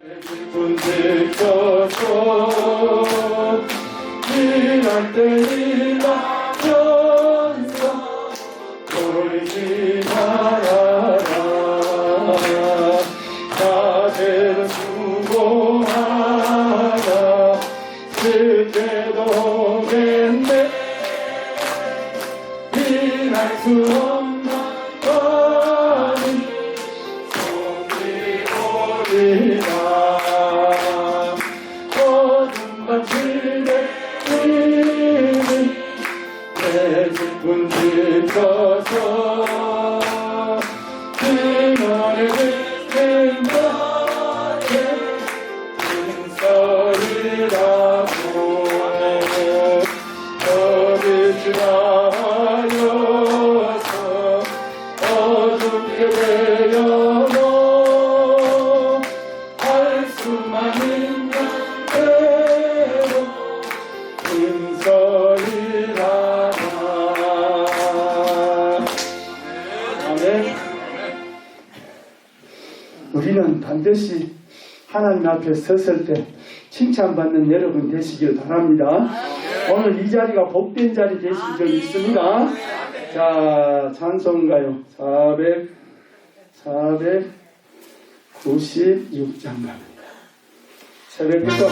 기쁜 지켜서 일할 때이다 전서 돌지 말아라 다들 수고하라 쓸데도 오겠네 일할 수 없는 거니 손이 오리라 내 기쁜 지켜서 그날의 생각에 인설이라고 어리지 마여서 어둡게 되어도 할 수만 있는 대로 인설이라고 우리는 반드시 하나님 앞에 섰을 때 칭찬받는 여러분 되시길 바랍니다. 오늘 이 자리가 복된 자리 되실 줄 믿습니다. 자, 찬송가요 496장 갑니다. 새벽부터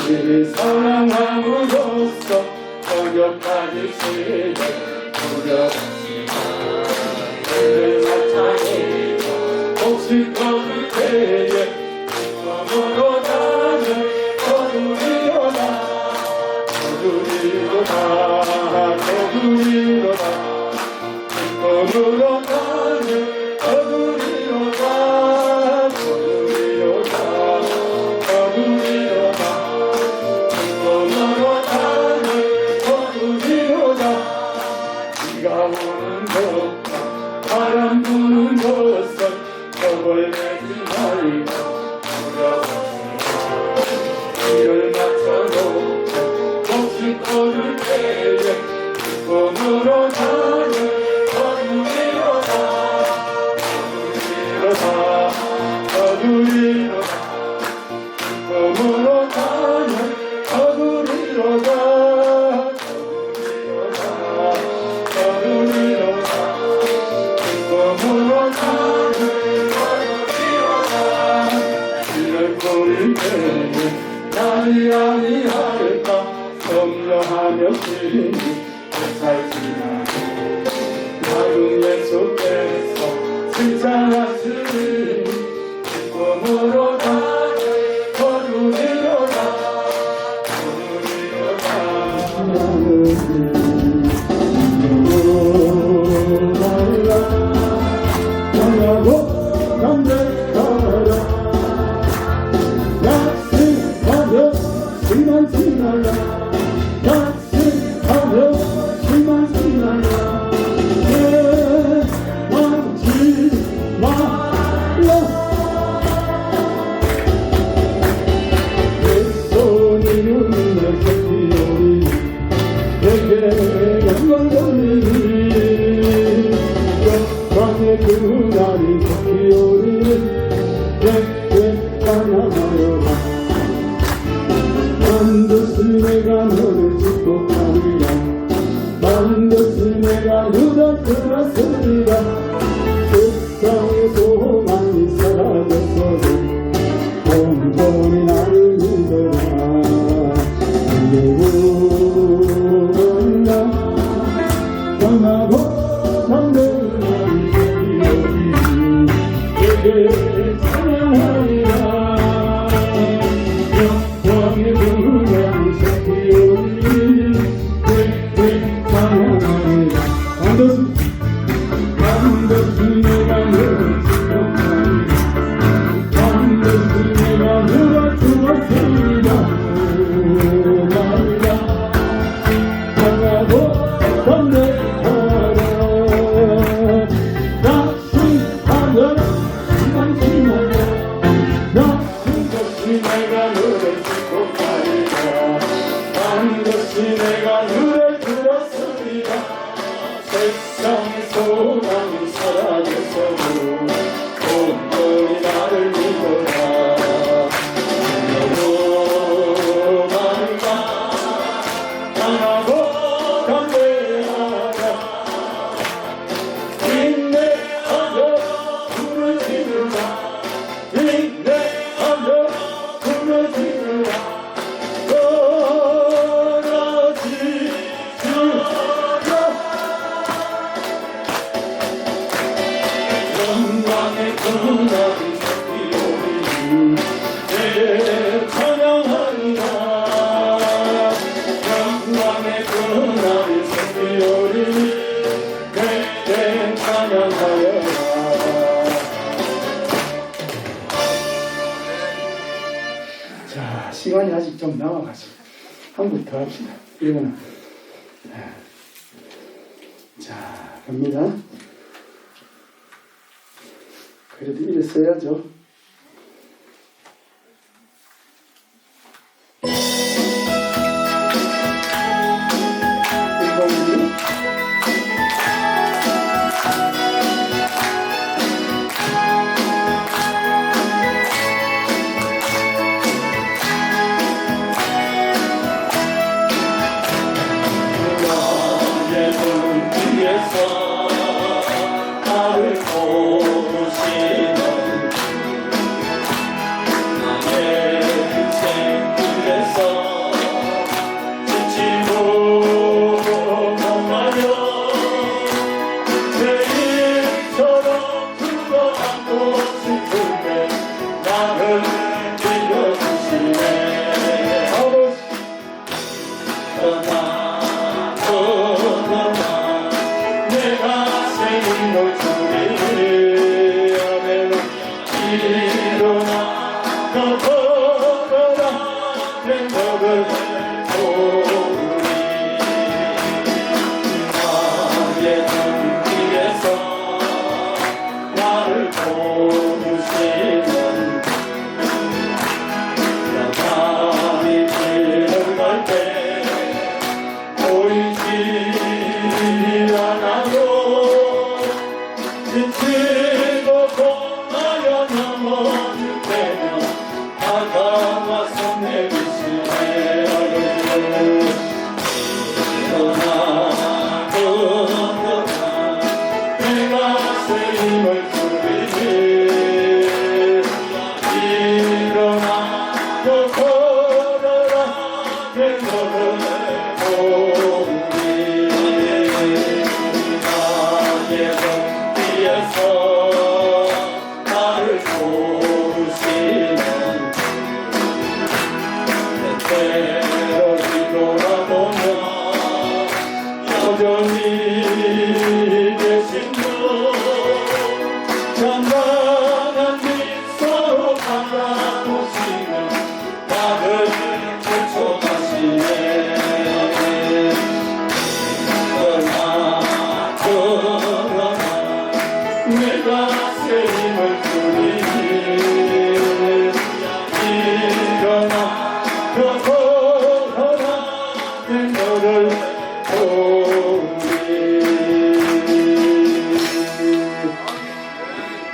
우리 사랑함으로써 저녁까지 시를 부려봅시다. 그를 사랑이고 혹시 거둘 때에 기쁨으로 나를 거두리로다 거두리로다 거두리로다 기쁨으로 나를 거두리로다 거두리로다 거두리로다 기쁨으로 나를 거두리로다 비가 오는 것과 바람 부는 것은 겁을 내지 말고 두려워하라 길을 맞춰놓고 혹시 거둘 때에 기쁨으로 나를 거두리로다 거두리로다 기쁨으로 나를 거두리로다 거두리로다 기쁨으로 나를 거두리로다 이럴 거릴 때에 나리 아니할까 염려하며 힘이 살지나고 나는 예수께서 칭찬하시니 기쁨으로 나를 거두리로다 거두리로다 나라고 담백하라 약속하며 시간 지나라 약속하며 시간 지나라 깨망치 마라 내 손이 눈을 펴기오니 내게 영광 돌리니 영광의 그날이 펴기오니 내게 찬양하여라 반드시 내가 너를 축복하리라 반드시 내가 유다 들었으리라 세상의 소망이 사라졌어도 온전히 나를 믿어라 할렐루야 떠나고 잠들는 여기 내게 찬양하리라 영광의 그날이 펴기오니 내게 찬양하리라 반드시 내가 너를 축복하리라 반드시 내가 너를 주었으리라 나리라 강하고 담대하라 낙심하며 시간 지나라 낙심없이 내가 너를 축복하리라 것이 내가 눈에 들었습니다. 세상의 소망이 사라졌어도 온전히 나를 믿어라. 너무 많은가 강하고 담대하라. 인내하며 부르짖으라. 인내하며 부르짖으라. 영광의 근원이 새끼오리니 내 찬양하리라. 영광의 근원이 새끼오리니 내 찬양하여라. 자, 시간이 아직 좀 남아가지고 한 곡 더 합시다. 이거는 자, 갑니다. 그래도 이래 써야죠. 나의 눈 뒤에서 나를 보시는 나의 인생 길에서 지치고 넘어가려 내일처럼 그거 안고 싶은데 나를 빌려주시네. 내가 생을 주리 아멘. 일어나 너 걸어라 내 너를 보리. 나의 등 뒤에서 나를 보시는 나감이 들어갈 때 보이지 않아도 지치고 고마여 넘어질 때면 다가와서 내리시네. 떠나 내가 새 힘을 주리니 일어나 너 걸어라 내 너를 보리. 나의 등 뒤에서 나를 보시는 때때로 뒤돌아보면 여전히 계신 분 찬란한 미소로 바라보시며 나를 펼쳐가시네. 내가 새 힘을 주리니 일어나 너 걸어라 내 너를 보리.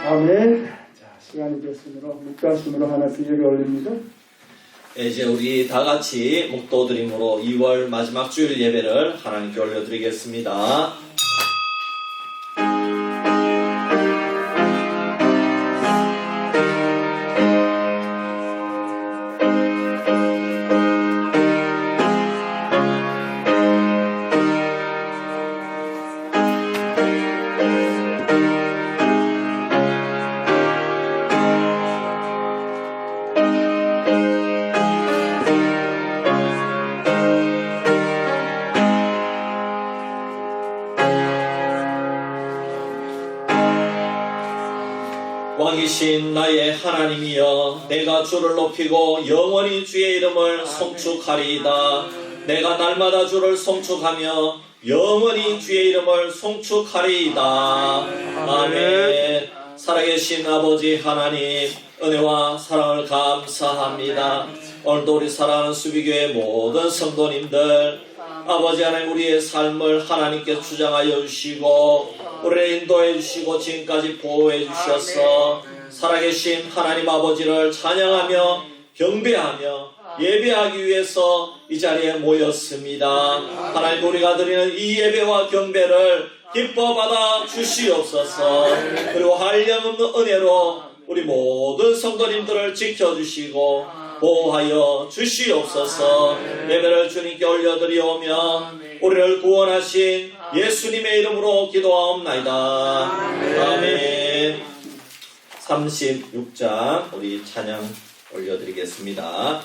아멘. 자, 시간이 됐으므로 묵가심으로 하나 더 예배 올립니다. 이제 우리 다 같이 목도드림으로 2월 마지막 주일 예배를 하나님께 올려드리겠습니다. 왕이신 나의 하나님이여, 내가 주를 높이고 영원히 주의 이름을 송축하리이다. 내가 날마다 주를 송축하며 영원히 주의 이름을 송축하리이다. 아멘. 살아계신 아버지 하나님, 은혜와 사랑을 감사합니다. 오늘도 우리 사랑하는 수비교회 모든 성도님들 아버지 하나님 우리의 삶을 하나님께 주장하여 주시고 우리를 인도해 주시고 지금까지 보호해 주셔서 살아계신 하나님 아버지를 찬양하며 경배하며 예배하기 위해서 이 자리에 모였습니다. 하나님 우리가 드리는 이 예배와 경배를 기뻐 받아 주시옵소서. 그리고 한량없는 은혜로 우리 모든 성도님들을 지켜주시고 보호하여 주시옵소서. 예배를 주님께 올려드리오며 우리를 구원하신 예수님의 이름으로 기도하옵나이다. 아멘. 36장 우리 찬양 올려드리겠습니다.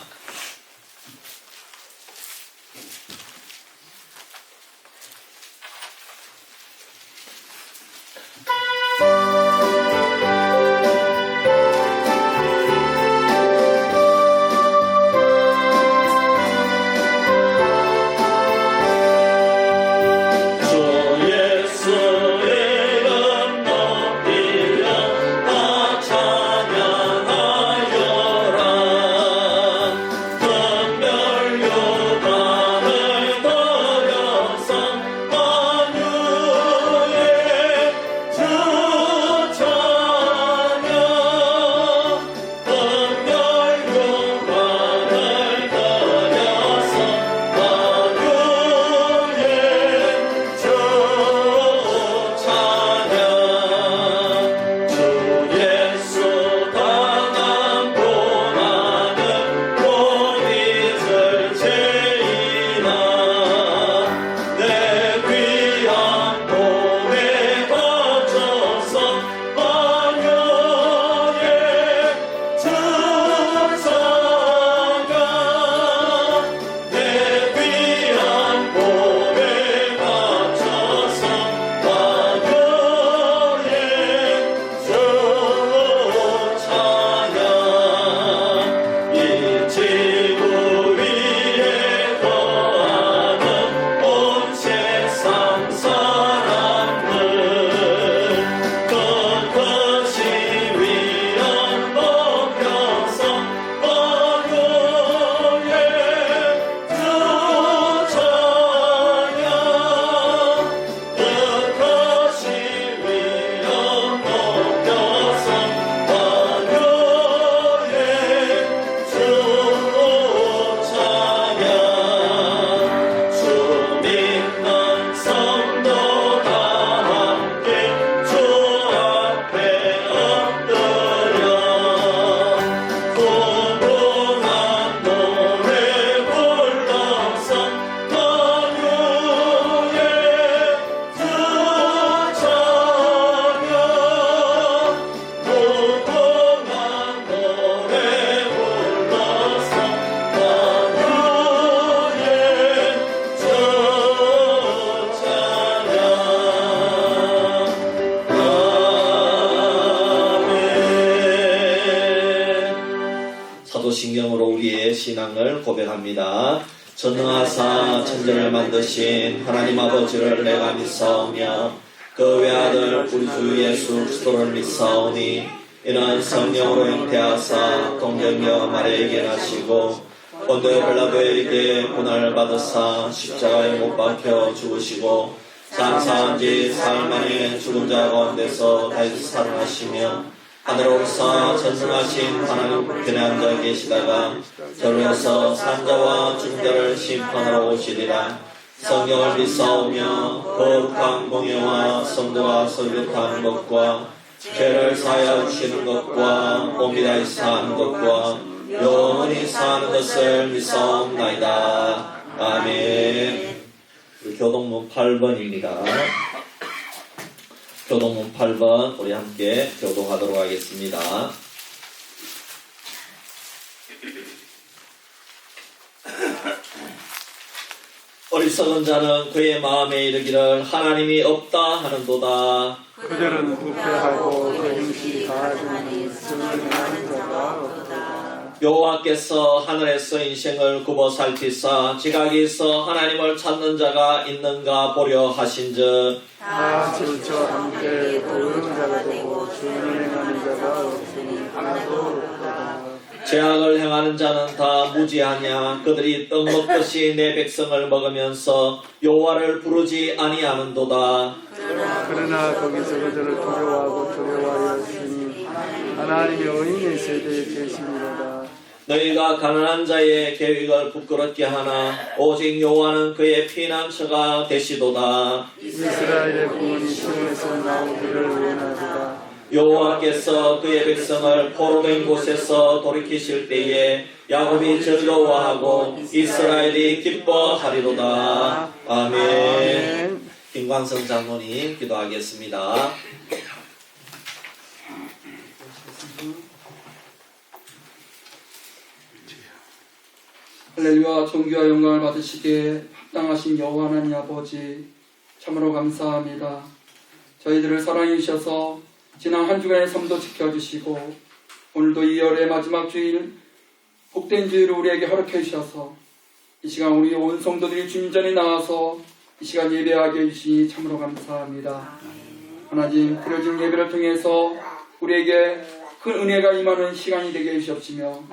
사도신경으로 우리의 신앙을 고백합니다. 전능하사 천지를 만드신 하나님 아버지를 내가 믿사오며 그 외아들 우리 주 예수 그리스도를 믿사오니 이는 성령으로 잉태하사 동정녀 마리아에게 나시고 본토 빌라도에게 고난을 받으사 십자가에 못 박혀 죽으시고 장사한 지 사흘 만에 죽은 자 가운데서 다시 살아나시며 하늘에 올사 전능하신 하나님 우편에 앉아 계시다가 저로서 산자와 죽은 자를 심판하러 오시리라. 성경을 믿사오며 거룩한 공예와 성도가 설교하는 것과 죄를 사하여 주시는 것과 몸이다이 사는 것과 영원히 사는 것을 믿사옵나이다. 아멘. 교동문 8번입니다. 교동문 8번 우리 함께 교동하도록 하겠습니다. 어리석은 자는 그의 마음에 이르기를 하나님이 없다 하는도다. 그들은 부패하고 행시 가증하니 승을 하는 자가 없도다. 여호와께서 하늘에서 인생을 굽어 살피사 지각이 있어 하나님을 찾는 자가 있는가 보려 하신즉 다 지쳐 함께 도는 자가 되고 주를 행하는 자가 없으니 하나도 없도다. 죄악을 행하는 자는 다 무지하냐. 그들이 떡 먹듯이 내 백성을 먹으면서 여호와를 부르지 아니하는도다. 그러나 거기서 그들을 두려워하고 두려워하였으니 하나님의 의인의 세대에 계시니로다. 너희가 가난한 자의 계획을 부끄럽게 하나 오직 여호와는 그의 피난처가 되시도다. 이스라엘의 구원이 시온에서 나오기를 원하도다. 여호와께서 그의 백성을 포로된 곳에서 돌이키실 때에 야곱이 즐거워하고 이스라엘이 기뻐하리로다. 아멘. 김광성 장로님 기도하겠습니다. 할렐루야. 존귀와 영광을 받으시기에 합당하신 여호와 하나님 아버지, 참으로 감사합니다. 저희들을 사랑해 주셔서 지난 한 주간의 삶도 지켜주시고 오늘도 2월의 마지막 주일 복된 주일을 우리에게 허락해 주셔서 이 시간 우리 온 성도들이 주님 전에 나와서 이 시간 예배하게 해주시니 참으로 감사합니다. 하나님, 드려진 예배를 통해서 우리에게 큰 은혜가 임하는 시간이 되게 해주시옵시며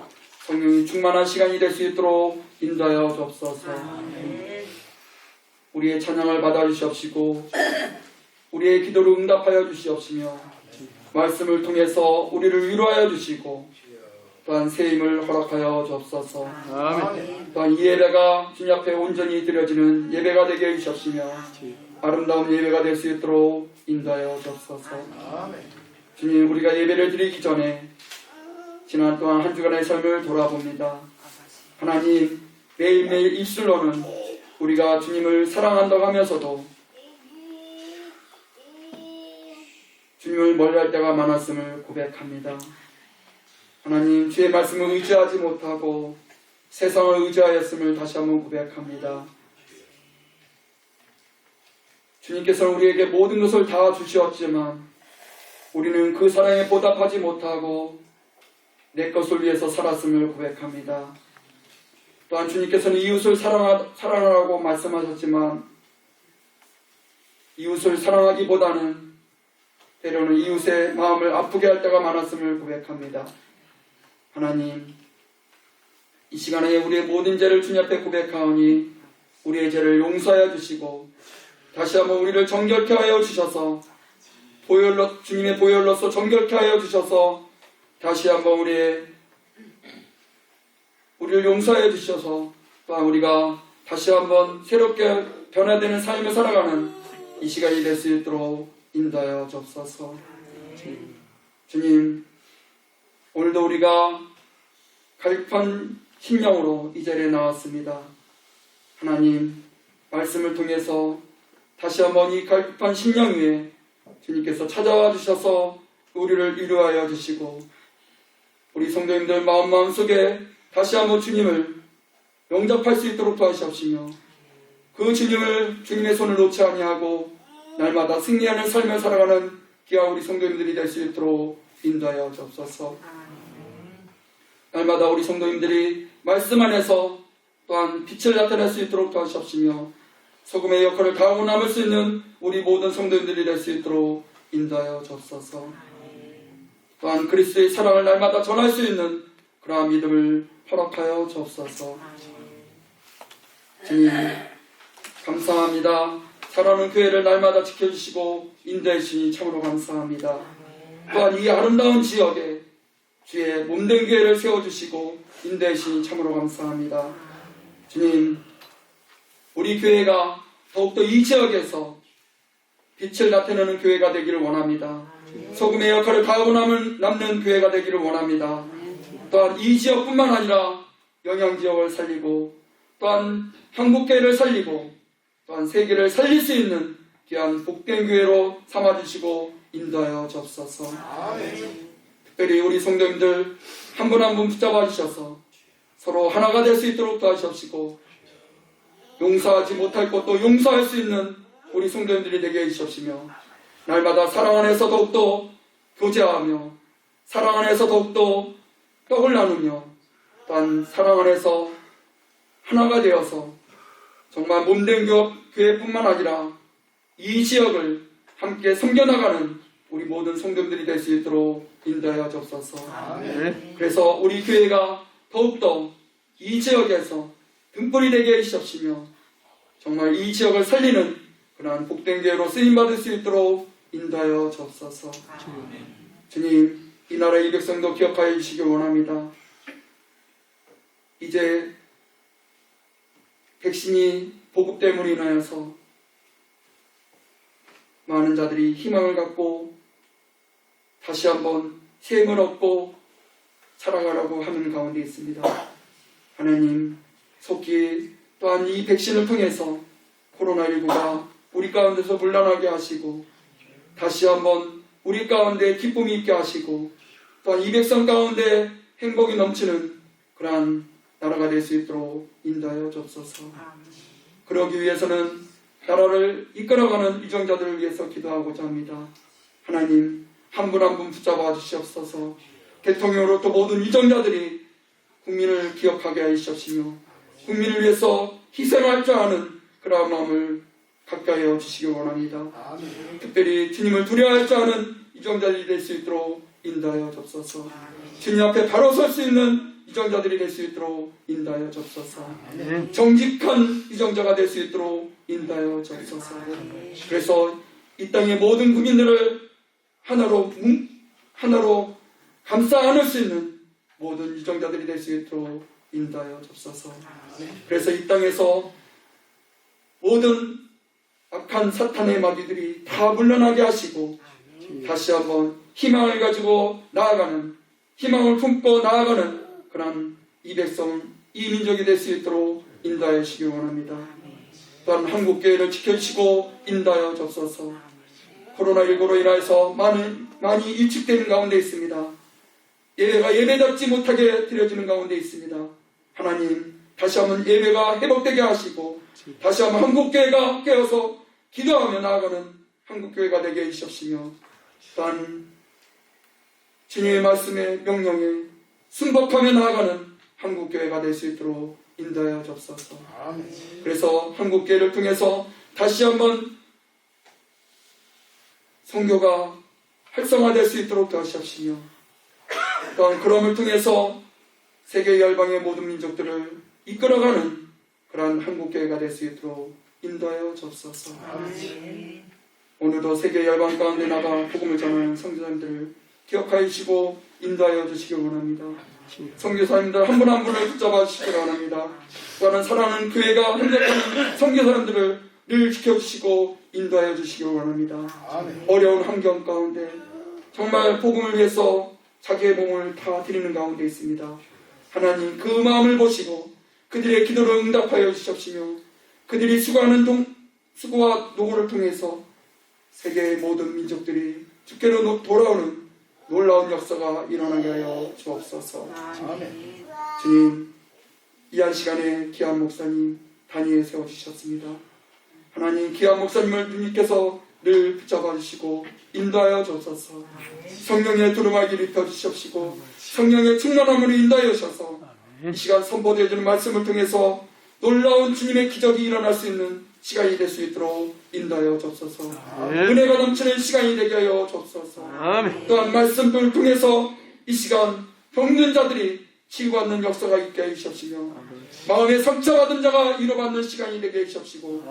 성령이 충만한 시간이 될 수 있도록 인도하여 주옵소서. 우리의 찬양을 받아주시옵시고 우리의 기도를 응답하여 주시옵시며 말씀을 통해서 우리를 위로하여 주시고 또한 새 힘을 허락하여 주옵소서. 아멘. 또한 이 예배가 주님 앞에 온전히 드려지는 예배가 되게 해주시옵시며 아름다운 예배가 될 수 있도록 인도하여 주옵소서. 주님, 우리가 예배를 드리기 전에 지난 동안 한 주간의 삶을 돌아봅니다. 하나님, 매일매일 입술로는 우리가 주님을 사랑한다고 하면서도 주님을 멀리할 때가 많았음을 고백합니다. 하나님, 주의 말씀을 의지하지 못하고 세상을 의지하였음을 다시 한번 고백합니다. 주님께서는 우리에게 모든 것을 다 주셨지만 우리는 그 사랑에 보답하지 못하고 내 것을 위해서 살았음을 고백합니다. 또한 주님께서는 이웃을 사랑하라고 말씀하셨지만 이웃을 사랑하기보다는 때로는 이웃의 마음을 아프게 할 때가 많았음을 고백합니다. 하나님, 이 시간에 우리의 모든 죄를 주님 앞에 고백하오니 우리의 죄를 용서하여 주시고 다시 한번 우리를 정결케 하여 주셔서 주님의 보혈로서 정결케 하여 주셔서 다시 한번 우리를 용서해 주셔서 또한 우리가 다시 한번 새롭게 변화되는 삶을 살아가는 이 시간이 될 수 있도록 인도하여 주옵소서. 주님, 오늘도 우리가 갈급한 심령으로 이 자리에 나왔습니다. 하나님, 말씀을 통해서 다시 한번 이 갈급한 심령 위에 주님께서 찾아와 주셔서 우리를 위로하여 주시고 우리 성도님들 마음속에 다시 한번 주님을 영접할 수 있도록 도와주시옵시며 그 주님의 손을 놓지 아니하고 날마다 승리하는 삶을 살아가는 귀한 우리 성도님들이 될 수 있도록 인도하여 주옵소서. 날마다 우리 성도님들이 말씀 안에서 또한 빛을 나타낼 수 있도록 도와주시옵시며 소금의 역할을 다하고 남을 수 있는 우리 모든 성도님들이 될 수 있도록 인도하여 주옵소서. 또한 그리스도의 사랑을 날마다 전할 수 있는 그러한 믿음을 허락하여 주옵소서. 주님, 감사합니다. 사랑하는 교회를 날마다 지켜주시고 인도해 주시니 참으로 감사합니다. 또한 이 아름다운 지역에 주의 몸된 교회를 세워주시고 인도해 주시니 참으로 감사합니다. 주님, 우리 교회가 더욱더 이 지역에서 빛을 나타내는 교회가 되기를 원합니다. 소금의 역할을 다하고 남는 교회가 되기를 원합니다. 또한 이 지역뿐만 아니라 영양지역을 살리고 또한 한국교회를 살리고 또한 세계를 살릴 수 있는 귀한 복된 교회로 삼아주시고 인도하여 주옵소서. 특별히 우리 성도님들 한 분 한 분 붙잡아 주셔서 서로 하나가 될 수 있도록 도와주시옵시고 용서하지 못할 것도 용서할 수 있는 우리 성도님들이 되게 해주시옵시며 날마다 사랑 안에서 더욱더 교제하며 사랑 안에서 더욱더 떡을 나누며 또한 사랑 안에서 하나가 되어서 정말 몸된 교회뿐만 아니라 이 지역을 함께 섬겨나가는 우리 모든 성도들이 될 수 있도록 인도하여 주옵소서. 아멘. 그래서 우리 교회가 더욱더 이 지역에서 등불이 되게 해주시옵시며 정말 이 지역을 살리는 그러한 복된 교회로 쓰임받을 수 있도록 인도하여 주옵소서. 주님, 이 나라 이 백성도 기억하여 주시기 원합니다. 이제 백신이 보급됨으로 인하여서 많은 자들이 희망을 갖고 다시 한번 새 힘을 얻고 살아가라고 하는 가운데 있습니다. 하나님, 속히 또한 이 백신을 통해서 코로나19가 우리 가운데서 물러나게 하시고 다시 한번 우리 가운데 기쁨이 있게 하시고 또한 이 백성 가운데 행복이 넘치는 그러한 나라가 될 수 있도록 인도하여 주옵소서. 그러기 위해서는 나라를 이끌어가는 위정자들을 위해서 기도하고자 합니다. 하나님, 한 분 한 분 붙잡아 주시옵소서. 대통령으로부터 모든 위정자들이 국민을 기억하게 하여 주시옵시며 국민을 위해서 희생할 줄 아는 그러한 마음을 가까이 하여 주시기 원합니다. 특별히 주님을 두려워할 줄 아는 위정자들이 될 수 있도록 인도하여 주옵소서. 주님 앞에 바로 설 수 있는 위정자들이 될 수 있도록 인도하여 주옵소서. 정직한 위정자가 될 수 있도록 인도하여 주옵소서. 그래서 이 땅의 모든 국민들을 하나로 감싸 안을 수 있는 모든 위정자들이 될 수 있도록 인도하여 주옵소서. 그래서 이 땅에서 모든 악한 사탄의 마귀들이 다 물러나게 하시고 다시 한번 희망을 가지고 나아가는, 희망을 품고 나아가는 그런 이 백성, 이 민족이 될 수 있도록 인도하여 주시기 원합니다. 또한 한국교회를 지켜주시고 인도하여 주옵소서. 코로나19로 인해서 많이 일축되는 가운데 있습니다. 예배가 예배답지 못하게 드려지는 가운데 있습니다. 하나님, 다시 한번 예배가 회복되게 하시고 다시 한번 한국교회가 깨어서 기도하며 나아가는 한국교회가 되게 해주시옵시며 또한 주님의 말씀에 명령에 순복하며 나아가는 한국교회가 될 수 있도록 인도하여 주옵소서. 그래서 한국교회를 통해서 다시 한번 선교가 활성화될 수 있도록 도와주시옵시며 또한 그럼을 통해서 세계 열방의 모든 민족들을 이끌어가는 그러한 한국교회가 될 수 있도록 인도하여 주옵소서. 오늘도 세계 열방 가운데 나가 복음을 전하는 선교사님들을 기억하여 주시고 인도하여 주시기 원합니다. 선교사님들 한 분 한 분을 붙잡아 주시기 원합니다. 또한 사랑하는 교회가 행복하는 선교사님들을 늘 지켜주시고 인도하여 주시기 원합니다. 어려운 환경 가운데 정말 복음을 위해서 자기의 몸을 다 드리는 가운데 있습니다. 하나님, 그 마음을 보시고 그들의 기도를 응답하여 주시옵시며 그들이 수고와 노고를 통해서 세계의 모든 민족들이 주께로 돌아오는 놀라운 역사가 일어나게 하여 주옵소서. 주님, 이한 시간에 귀한 목사님 단위에 세워주셨습니다. 하나님, 귀한 목사님을 주님께서 늘 붙잡아 주시고 인도하여 주옵소서. 성령의 두루마기를 입혀 주시옵시고 성령의 충만함으로 인도하여 주셔서 이 시간 선포되어지는 말씀을 통해서 놀라운 주님의 기적이 일어날 수 있는 시간이 될 수 있도록 인도하여 주옵소서. 은혜가 넘치는 시간이 되게 하여 주옵소서. 또한 말씀을 통해서 이 시간 병든 자들이 치유받는 역사가 있게 해주시옵시며 마음에 상처받은 자가 위로받는 시간이 되게 해주시옵시고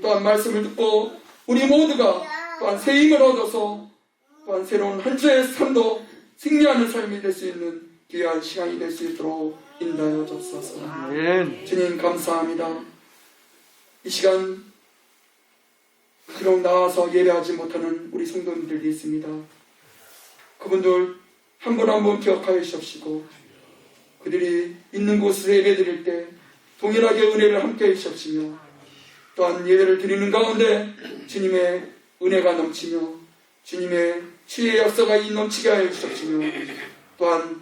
또한 말씀을 듣고 우리 모두가 또한 새 힘을 얻어서 또한 새로운 한 주의 삶도 승리하는 삶이 될 수 있는 귀한 시간이 될 수 있도록 인도하여 주옵소서. 주님, 감사합니다. 이 시간 비록 나와서 예배하지 못하는 우리 성도님들이 있습니다. 그분들 한 분 한 분 기억하여 주시옵시고 그들이 있는 곳에서 예배 드릴 때 동일하게 은혜를 함께 해주시옵시며 또한 예배를 드리는 가운데 주님의 은혜가 넘치며 주님의 치유의 역사가 넘치게 하여 주시옵시며 또한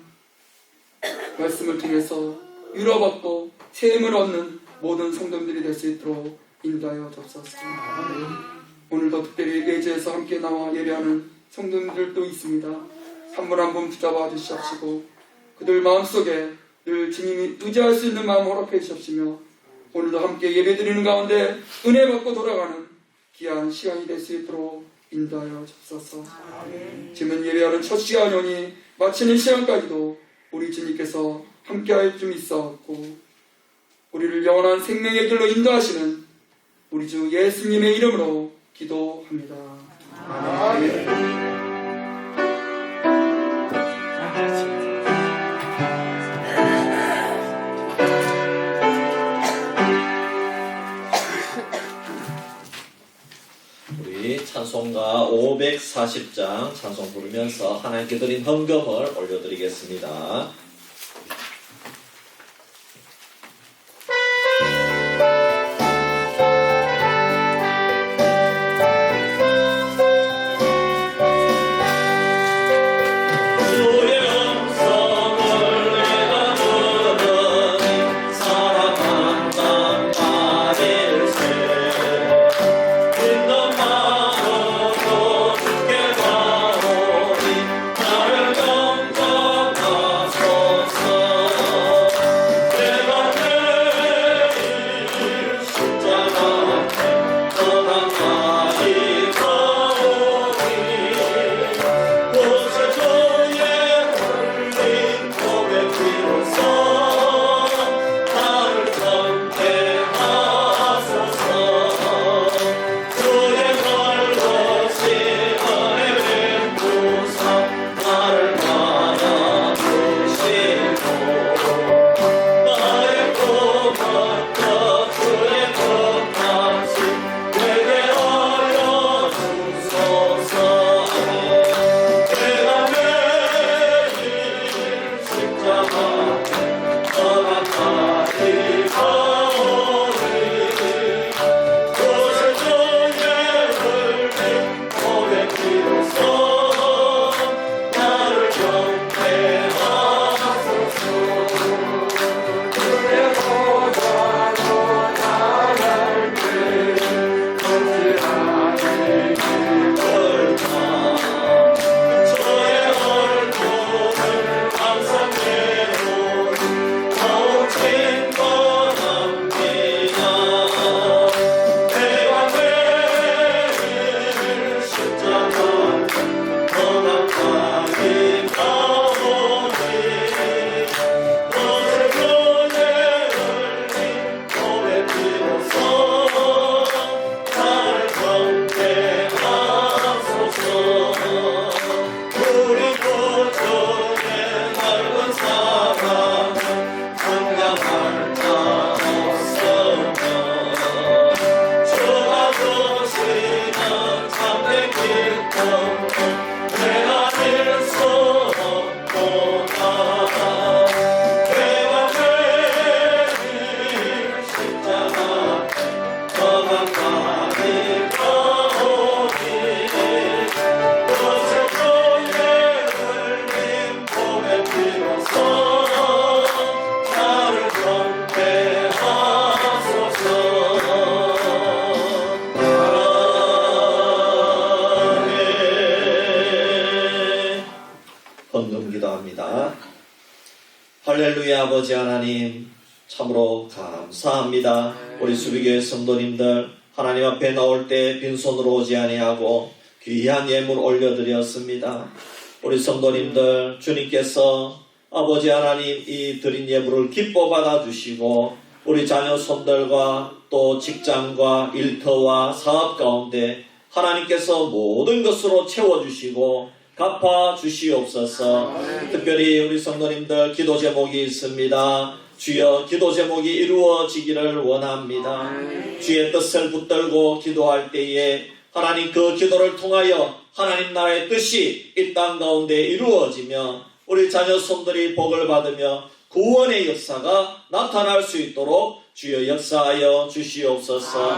말씀을 통해서 위로받고 새 힘을 얻는 모든 성도들이 될 수 있도록 인도하여 주옵소서. 오늘도 특별히 예배에서 함께 나와 예배하는 성도들도 있습니다. 한 분 한 분 붙잡아 주시옵시고 그들 마음속에 늘 주님이 의지할 수 있는 마음 허락해 주시옵시며 오늘도 함께 예배 드리는 가운데 은혜 받고 돌아가는 귀한 시간이 될 수 있도록 인도하여 주옵소서. 지금 예배하는 첫 시간이오니 마치는 시간까지도 우리 주님께서 함께할 줄 있어왔고 우리를 영원한 생명의 길로 인도하시는 우리 주 예수님의 이름으로 기도합니다. 아멘. 우리 찬송가 540장 찬송 부르면서 하나님께 드린 헌금을 올려드리겠습니다. 할렐루야. 아버지 하나님 참으로 감사합니다. 우리 수비교회 성도님들 하나님 앞에 나올 때 빈손으로 오지 아니하고 귀한 예물 올려드렸습니다. 우리 성도님들 주님께서 아버지 하나님 이 드린 예물을 기뻐 받아주시고 우리 자녀 손들과 또 직장과 일터와 사업 가운데 하나님께서 모든 것으로 채워주시고 갚아주시옵소서. 특별히 우리 성도님들 기도 제목이 있습니다. 주여 기도 제목이 이루어지기를 원합니다. 주의 뜻을 붙들고 기도할 때에 하나님 그 기도를 통하여 하나님 나라의 뜻이 이 땅 가운데 이루어지며 우리 자녀 손들이 복을 받으며 구원의 역사가 나타날 수 있도록 주여 역사하여 주시옵소서.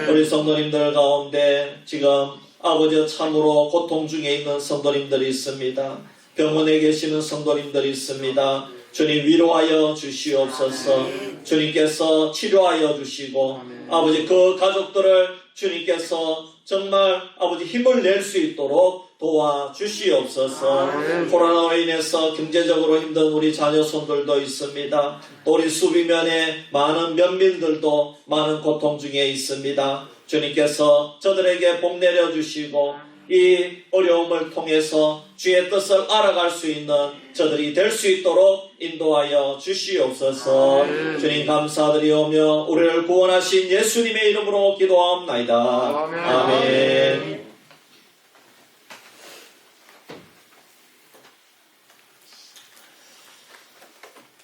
우리 성도님들 가운데 지금 아버지 참으로 고통 중에 있는 성도님들이 있습니다. 병원에 계시는 성도님들이 있습니다. 주님 위로하여 주시옵소서. 주님께서 치료하여 주시고 아버지 그 가족들을 주님께서 정말 아버지 힘을 낼 수 있도록 도와주시옵소서. 코로나로 인해서 경제적으로 힘든 우리 자녀 손들도 있습니다. 또 우리 수비면에 많은 면민들도 많은 고통 중에 있습니다. 주님께서 저들에게 복 내려주시고 이 어려움을 통해서 주의 뜻을 알아갈 수 있는 저들이 될 수 있도록 인도하여 주시옵소서. 주님 감사드리오며 우리를 구원하신 예수님의 이름으로 기도하옵나이다. 아멘.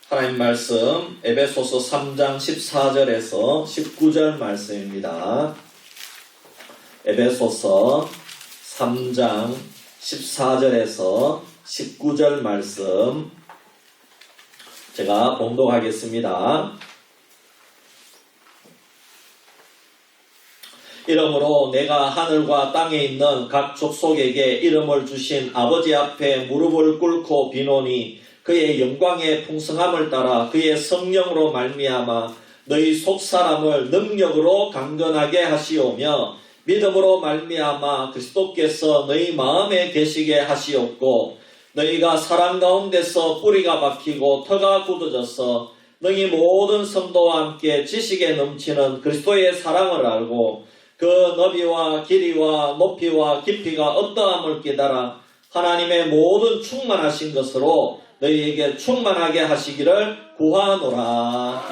하나님 말씀 에베소서 3장 14절에서 19절 말씀입니다. 에베소서 3장 14절에서 19절 말씀 제가 봉독하겠습니다. 이러므로 내가 하늘과 땅에 있는 각 족속에게 이름을 주신 아버지 앞에 무릎을 꿇고 비노니 그의 영광의 풍성함을 따라 그의 성령으로 말미암아 너희 속사람을 능력으로 강건하게 하시오며 믿음으로 말미암아 그리스도께서 너희 마음에 계시게 하시옵고 너희가 사랑 가운데서 뿌리가 박히고 터가 굳어져서 너희 모든 성도와 함께 지식에 넘치는 그리스도의 사랑을 알고 그 너비와 길이와 높이와 깊이가 어떠함을 깨달아 하나님의 모든 충만하신 것으로 너희에게 충만하게 하시기를 구하노라.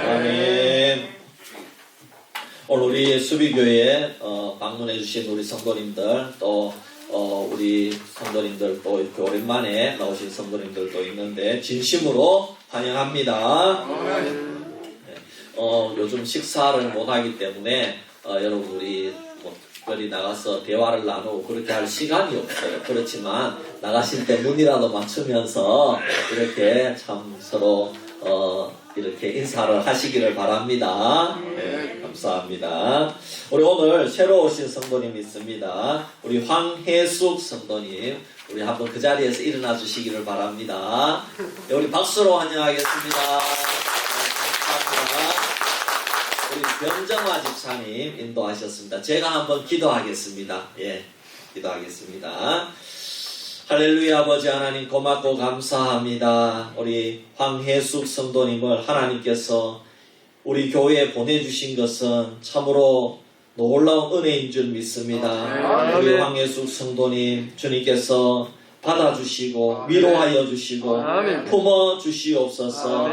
아멘. 오늘 우리 수비교회에 방문해 주신 우리 성도님들 또 우리 성도님들 또 이렇게 오랜만에 나오신 성도님들도 있는데 진심으로 환영합니다. 요즘 식사를 못하기 때문에 여러분 우리 특별히 나가서 대화를 나누고 그렇게 할 시간이 없어요. 그렇지만 나가실 때 눈이라도 맞추면서 이렇게 참 서로 이렇게 인사를 하시기를 바랍니다. 네, 감사합니다. 우리 오늘 새로 오신 성도님 있습니다. 우리 황혜숙 성도님, 우리 한번 그 자리에서 일어나 주시기를 바랍니다. 네, 우리 박수로 환영하겠습니다. 감사합니다. 우리 변정화 집사님 인도하셨습니다. 제가 한번 기도하겠습니다. 예, 기도하겠습니다. 할렐루야. 아버지 하나님 고맙고 감사합니다. 우리 황혜숙 성도님을 하나님께서 우리 교회에 보내주신 것은 참으로 놀라운 은혜인 줄 믿습니다. 우리 황혜숙 성도님 주님께서 받아주시고 위로하여 주시고 품어 주시옵소서.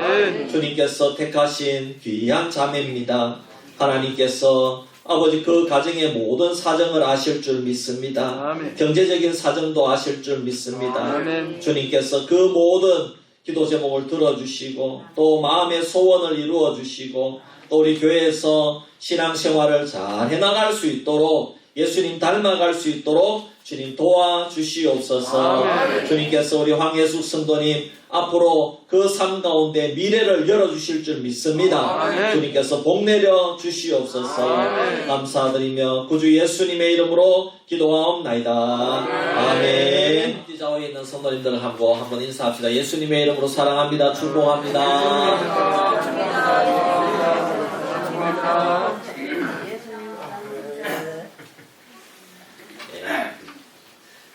주님께서 택하신 귀한 자매입니다. 하나님께서 아버지 그 가정의 모든 사정을 아실 줄 믿습니다. 경제적인 사정도 아실 줄 믿습니다. 주님께서 그 모든 기도 제목을 들어주시고 또 마음의 소원을 이루어 주시고 또 우리 교회에서 신앙생활을 잘 해나갈 수 있도록 예수님 닮아갈 수 있도록 주님 도와주시옵소서. 주님께서 우리 황혜숙 성도님 앞으로 그 삶 가운데 미래를 열어주실 줄 믿습니다. 주님께서 복 내려 주시옵소서. 감사드리며 구주 예수님의 이름으로 기도하옵나이다. 아멘. 기자회에 있는 성도님들 하고 한번 인사합시다. 예수님의 이름으로 사랑합니다. 축복합니다.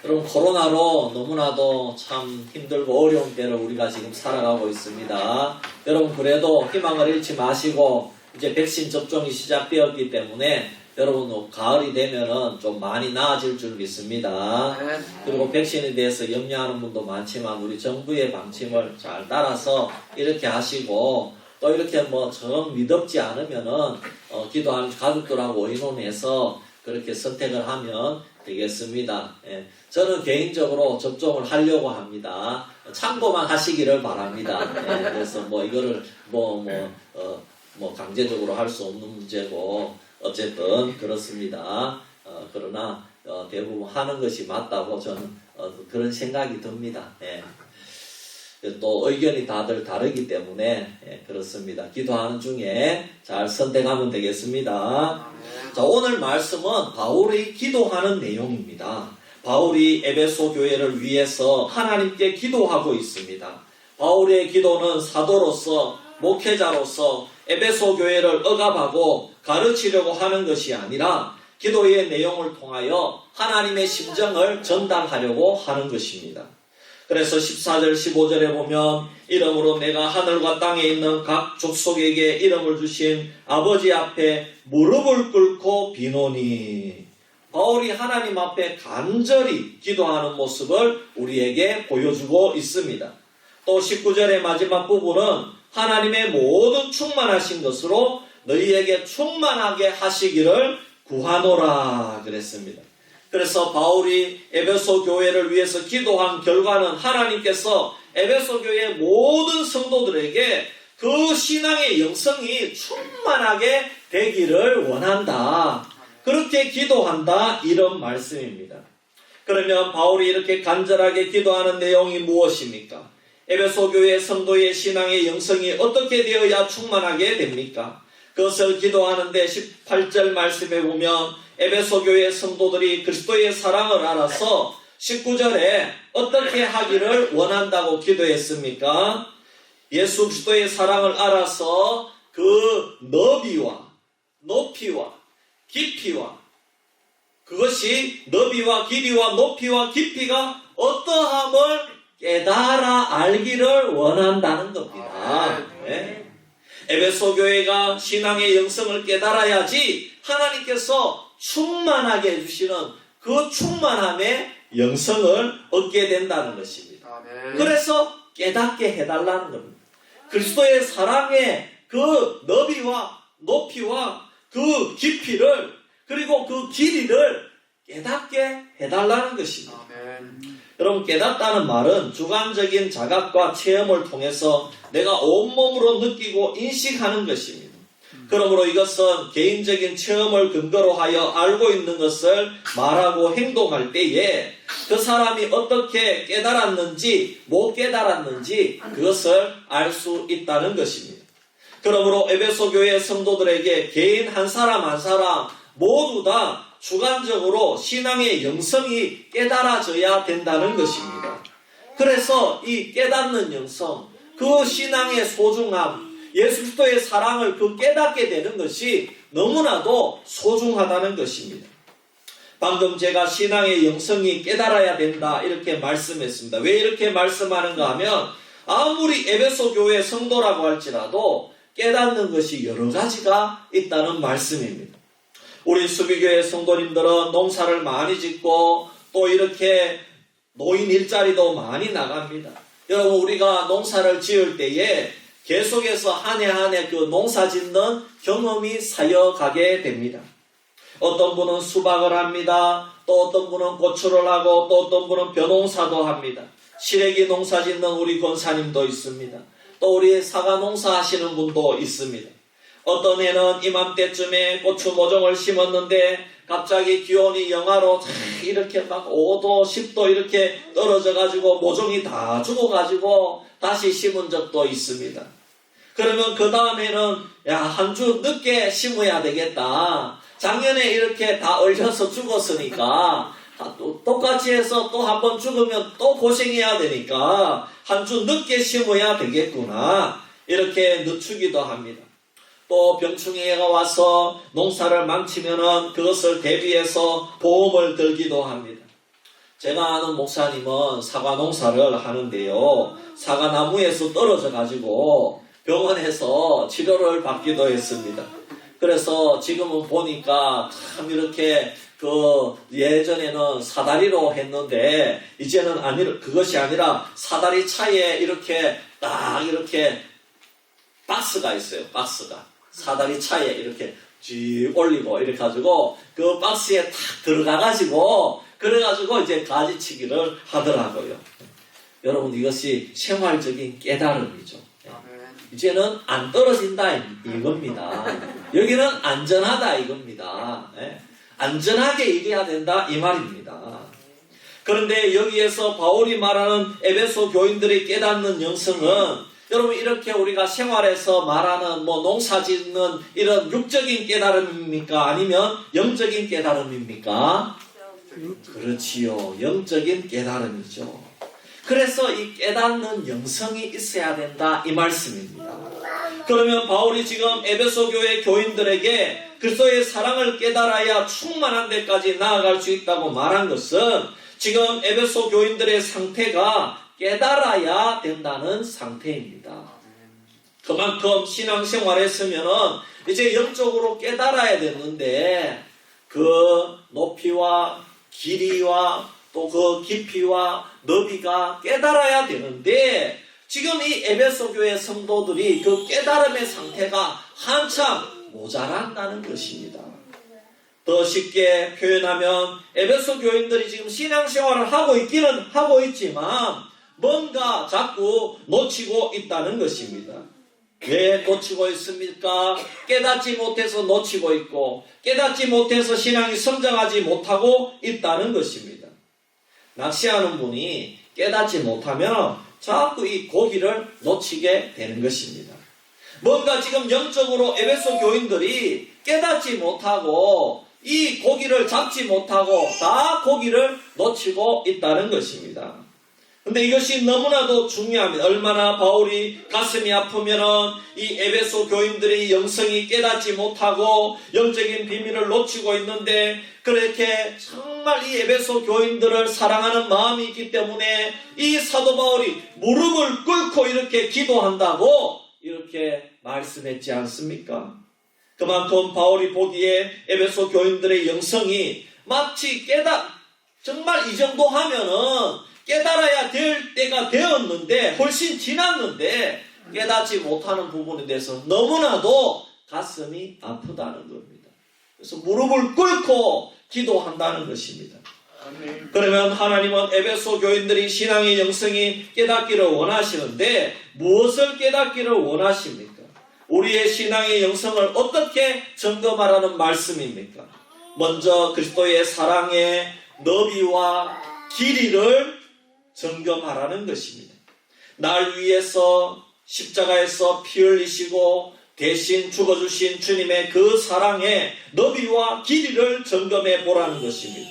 여러분 코로나로 너무나도 참 힘들고 어려운 때를 우리가 지금 살아가고 있습니다. 여러분 그래도 희망을 잃지 마시고 이제 백신 접종이 시작되었기 때문에 여러분 가을이 되면은 좀 많이 나아질 줄 믿습니다. 그리고 백신에 대해서 염려하는 분도 많지만 우리 정부의 방침을 잘 따라서 이렇게 하시고 또 이렇게 뭐 정 미덥지 않으면은 기도하는 가족들하고 의논해서 그렇게 선택을 하면 되겠습니다. 예. 저는 개인적으로 접종을 하려고 합니다. 참고만 하시기를 바랍니다. 예. 그래서 뭐 이거를 강제적으로 할 수 없는 문제고 어쨌든 그렇습니다. 그러나 대부분 하는 것이 맞다고 저는 그런 생각이 듭니다. 예. 또 의견이 다들 다르기 때문에 그렇습니다. 기도하는 중에 잘 선택하면 되겠습니다. 자, 오늘 말씀은 바울이 기도하는 내용입니다. 바울이 에베소 교회를 위해서 하나님께 기도하고 있습니다. 바울의 기도는 사도로서 목회자로서 에베소 교회를 억압하고 가르치려고 하는 것이 아니라 기도의 내용을 통하여 하나님의 심정을 전달하려고 하는 것입니다. 그래서 14절 15절에 보면 이러므로 내가 하늘과 땅에 있는 각 족속에게 이름을 주신 아버지 앞에 무릎을 꿇고 비노니 바울이 하나님 앞에 간절히 기도하는 모습을 우리에게 보여주고 있습니다. 또 19절의 마지막 부분은 하나님의 모든 충만하신 것으로 너희에게 충만하게 하시기를 구하노라 그랬습니다. 그래서 바울이 에베소 교회를 위해서 기도한 결과는 하나님께서 에베소 교회 모든 성도들에게 그 신앙의 영성이 충만하게 되기를 원한다. 그렇게 기도한다. 이런 말씀입니다. 그러면 바울이 이렇게 간절하게 기도하는 내용이 무엇입니까? 에베소 교회 성도의 신앙의 영성이 어떻게 되어야 충만하게 됩니까? 그것을 기도하는데 18절 말씀에 보면 에베소 교회 성도들이 그리스도의 사랑을 알아서 19절에 어떻게 하기를 원한다고 기도했습니까? 예수 그리스도의 사랑을 알아서 그 너비와 높이와 깊이와 그것이 너비와 길이와 높이와 깊이가 어떠함을 깨달아 알기를 원한다는 겁니다. 네. 에베소 교회가 신앙의 영성을 깨달아야지 하나님께서 충만하게 해주시는 그 충만함의 영성을 얻게 된다는 것입니다. 그래서 깨닫게 해달라는 겁니다. 그리스도의 사랑의 그 너비와 높이와 그 깊이를 그리고 그 길이를 깨닫게 해달라는 것입니다. 여러분, 깨닫다는 말은 주관적인 자각과 체험을 통해서 내가 온몸으로 느끼고 인식하는 것입니다. 그러므로 이것은 개인적인 체험을 근거로 하여 알고 있는 것을 말하고 행동할 때에 그 사람이 어떻게 깨달았는지 못 깨달았는지 그것을 알 수 있다는 것입니다. 그러므로 에베소 교회 성도들에게 개인 한 사람 한 사람 모두 다 주관적으로 신앙의 영성이 깨달아져야 된다는 것입니다. 그래서 이 깨닫는 영성, 그 신앙의 소중함, 예수 그리스도의 사랑을 그 깨닫게 되는 것이 너무나도 소중하다는 것입니다. 방금 제가 신앙의 영성이 깨달아야 된다 이렇게 말씀했습니다. 왜 이렇게 말씀하는가 하면 아무리 에베소 교회 성도라고 할지라도 깨닫는 것이 여러 가지가 있다는 말씀입니다. 우리 수비교회 성도님들은 농사를 많이 짓고 또 이렇게 노인 일자리도 많이 나갑니다. 여러분, 우리가 농사를 지을 때에 계속해서 한 해 한 해 그 농사 짓는 경험이 쌓여가게 됩니다. 어떤 분은 수박을 합니다. 또 어떤 분은 고추를 하고 또 어떤 분은 벼농사도 합니다. 시래기 농사 짓는 우리 권사님도 있습니다. 또 우리 사과 농사 하시는 분도 있습니다. 어떤 해는 이맘때쯤에 고추 모종을 심었는데 갑자기 기온이 영하로 이렇게 막 5도 10도 이렇게 떨어져 가지고 모종이 다 죽어가지고 다시 심은 적도 있습니다. 그러면 그 다음에는 한 주 늦게 심어야 되겠다. 작년에 이렇게 다 얼려서 죽었으니까 똑같이 해서 또 한 번 죽으면 또 고생해야 되니까 한 주 늦게 심어야 되겠구나. 이렇게 늦추기도 합니다. 또 병충해가 와서 농사를 망치면은 그것을 대비해서 보험을 들기도 합니다. 제가 아는 목사님은 사과 농사를 하는데요. 사과나무에서 떨어져 가지고 병원에서 치료를 받기도 했습니다. 그래서 지금은 보니까 참 이렇게 예전에는 사다리로 했는데 이제는 그것이 아니라 사다리 차에 이렇게 딱 이렇게 박스가 있어요. 박스가. 사다리 차에 이렇게 쭉 올리고 이렇게 가지고 그 박스에 탁 들어가가지고 그래가지고 이제 가지치기를 하더라고요. 여러분, 이것이 생활적인 깨달음이죠. 이제는 안 떨어진다 이겁니다. 여기는 안전하다 이겁니다. 안전하게 일해야 된다 이 말입니다. 그런데 여기에서 바울이 말하는 에베소 교인들이 깨닫는 영성은 여러분, 이렇게 우리가 생활에서 말하는 농사 짓는 이런 육적인 깨달음입니까? 아니면 영적인 깨달음입니까? 그렇지요. 영적인 깨달음이죠. 그래서 이 깨닫는 영성이 있어야 된다 이 말씀입니다. 그러면 바울이 지금 에베소 교회 교인들에게 그리스도의 사랑을 깨달아야 충만한 데까지 나아갈 수 있다고 말한 것은 지금 에베소 교인들의 상태가 깨달아야 된다는 상태입니다. 그만큼 신앙생활 했으면은 이제 영적으로 깨달아야 됐는데 그 높이와 길이와 또 그 깊이와 너비가 깨달아야 되는데 지금 이 에베소 교회 성도들이 그 깨달음의 상태가 한참 모자란다는 것입니다. 더 쉽게 표현하면 에베소 교인들이 지금 신앙생활을 하고 있기는 하고 있지만 뭔가 자꾸 놓치고 있다는 것입니다. 왜 놓치고 있습니까? 깨닫지 못해서 놓치고 있고 깨닫지 못해서 신앙이 성장하지 못하고 있다는 것입니다. 낚시하는 분이 깨닫지 못하면 자꾸 이 고기를 놓치게 되는 것입니다. 뭔가 지금 영적으로 에베소 교인들이 깨닫지 못하고 이 고기를 잡지 못하고 다 고기를 놓치고 있다는 것입니다. 근데 이것이 너무나도 중요합니다. 얼마나 바울이 가슴이 아프면은 이 에베소 교인들의 영성이 깨닫지 못하고 영적인 비밀을 놓치고 있는데 그렇게 정말 이 에베소 교인들을 사랑하는 마음이 있기 때문에 이 사도 바울이 무릎을 꿇고 이렇게 기도한다고 이렇게 말씀했지 않습니까? 그만큼 바울이 보기에 에베소 교인들의 영성이 마치 정말 이 정도 하면은 깨달아야 될 때가 되었는데 훨씬 지났는데 깨닫지 못하는 부분에 대해서 너무나도 가슴이 아프다는 겁니다. 그래서 무릎을 꿇고 기도한다는 것입니다. 그러면 하나님은 에베소 교인들이 신앙의 영성이 깨닫기를 원하시는데 무엇을 깨닫기를 원하십니까? 우리의 신앙의 영성을 어떻게 점검하라는 말씀입니까? 먼저 그리스도의 사랑의 너비와 길이를 점검하라는 것입니다. 날 위해서 십자가에서 피 흘리시고 대신 죽어주신 주님의 그 사랑의 너비와 길이를 점검해 보라는 것입니다.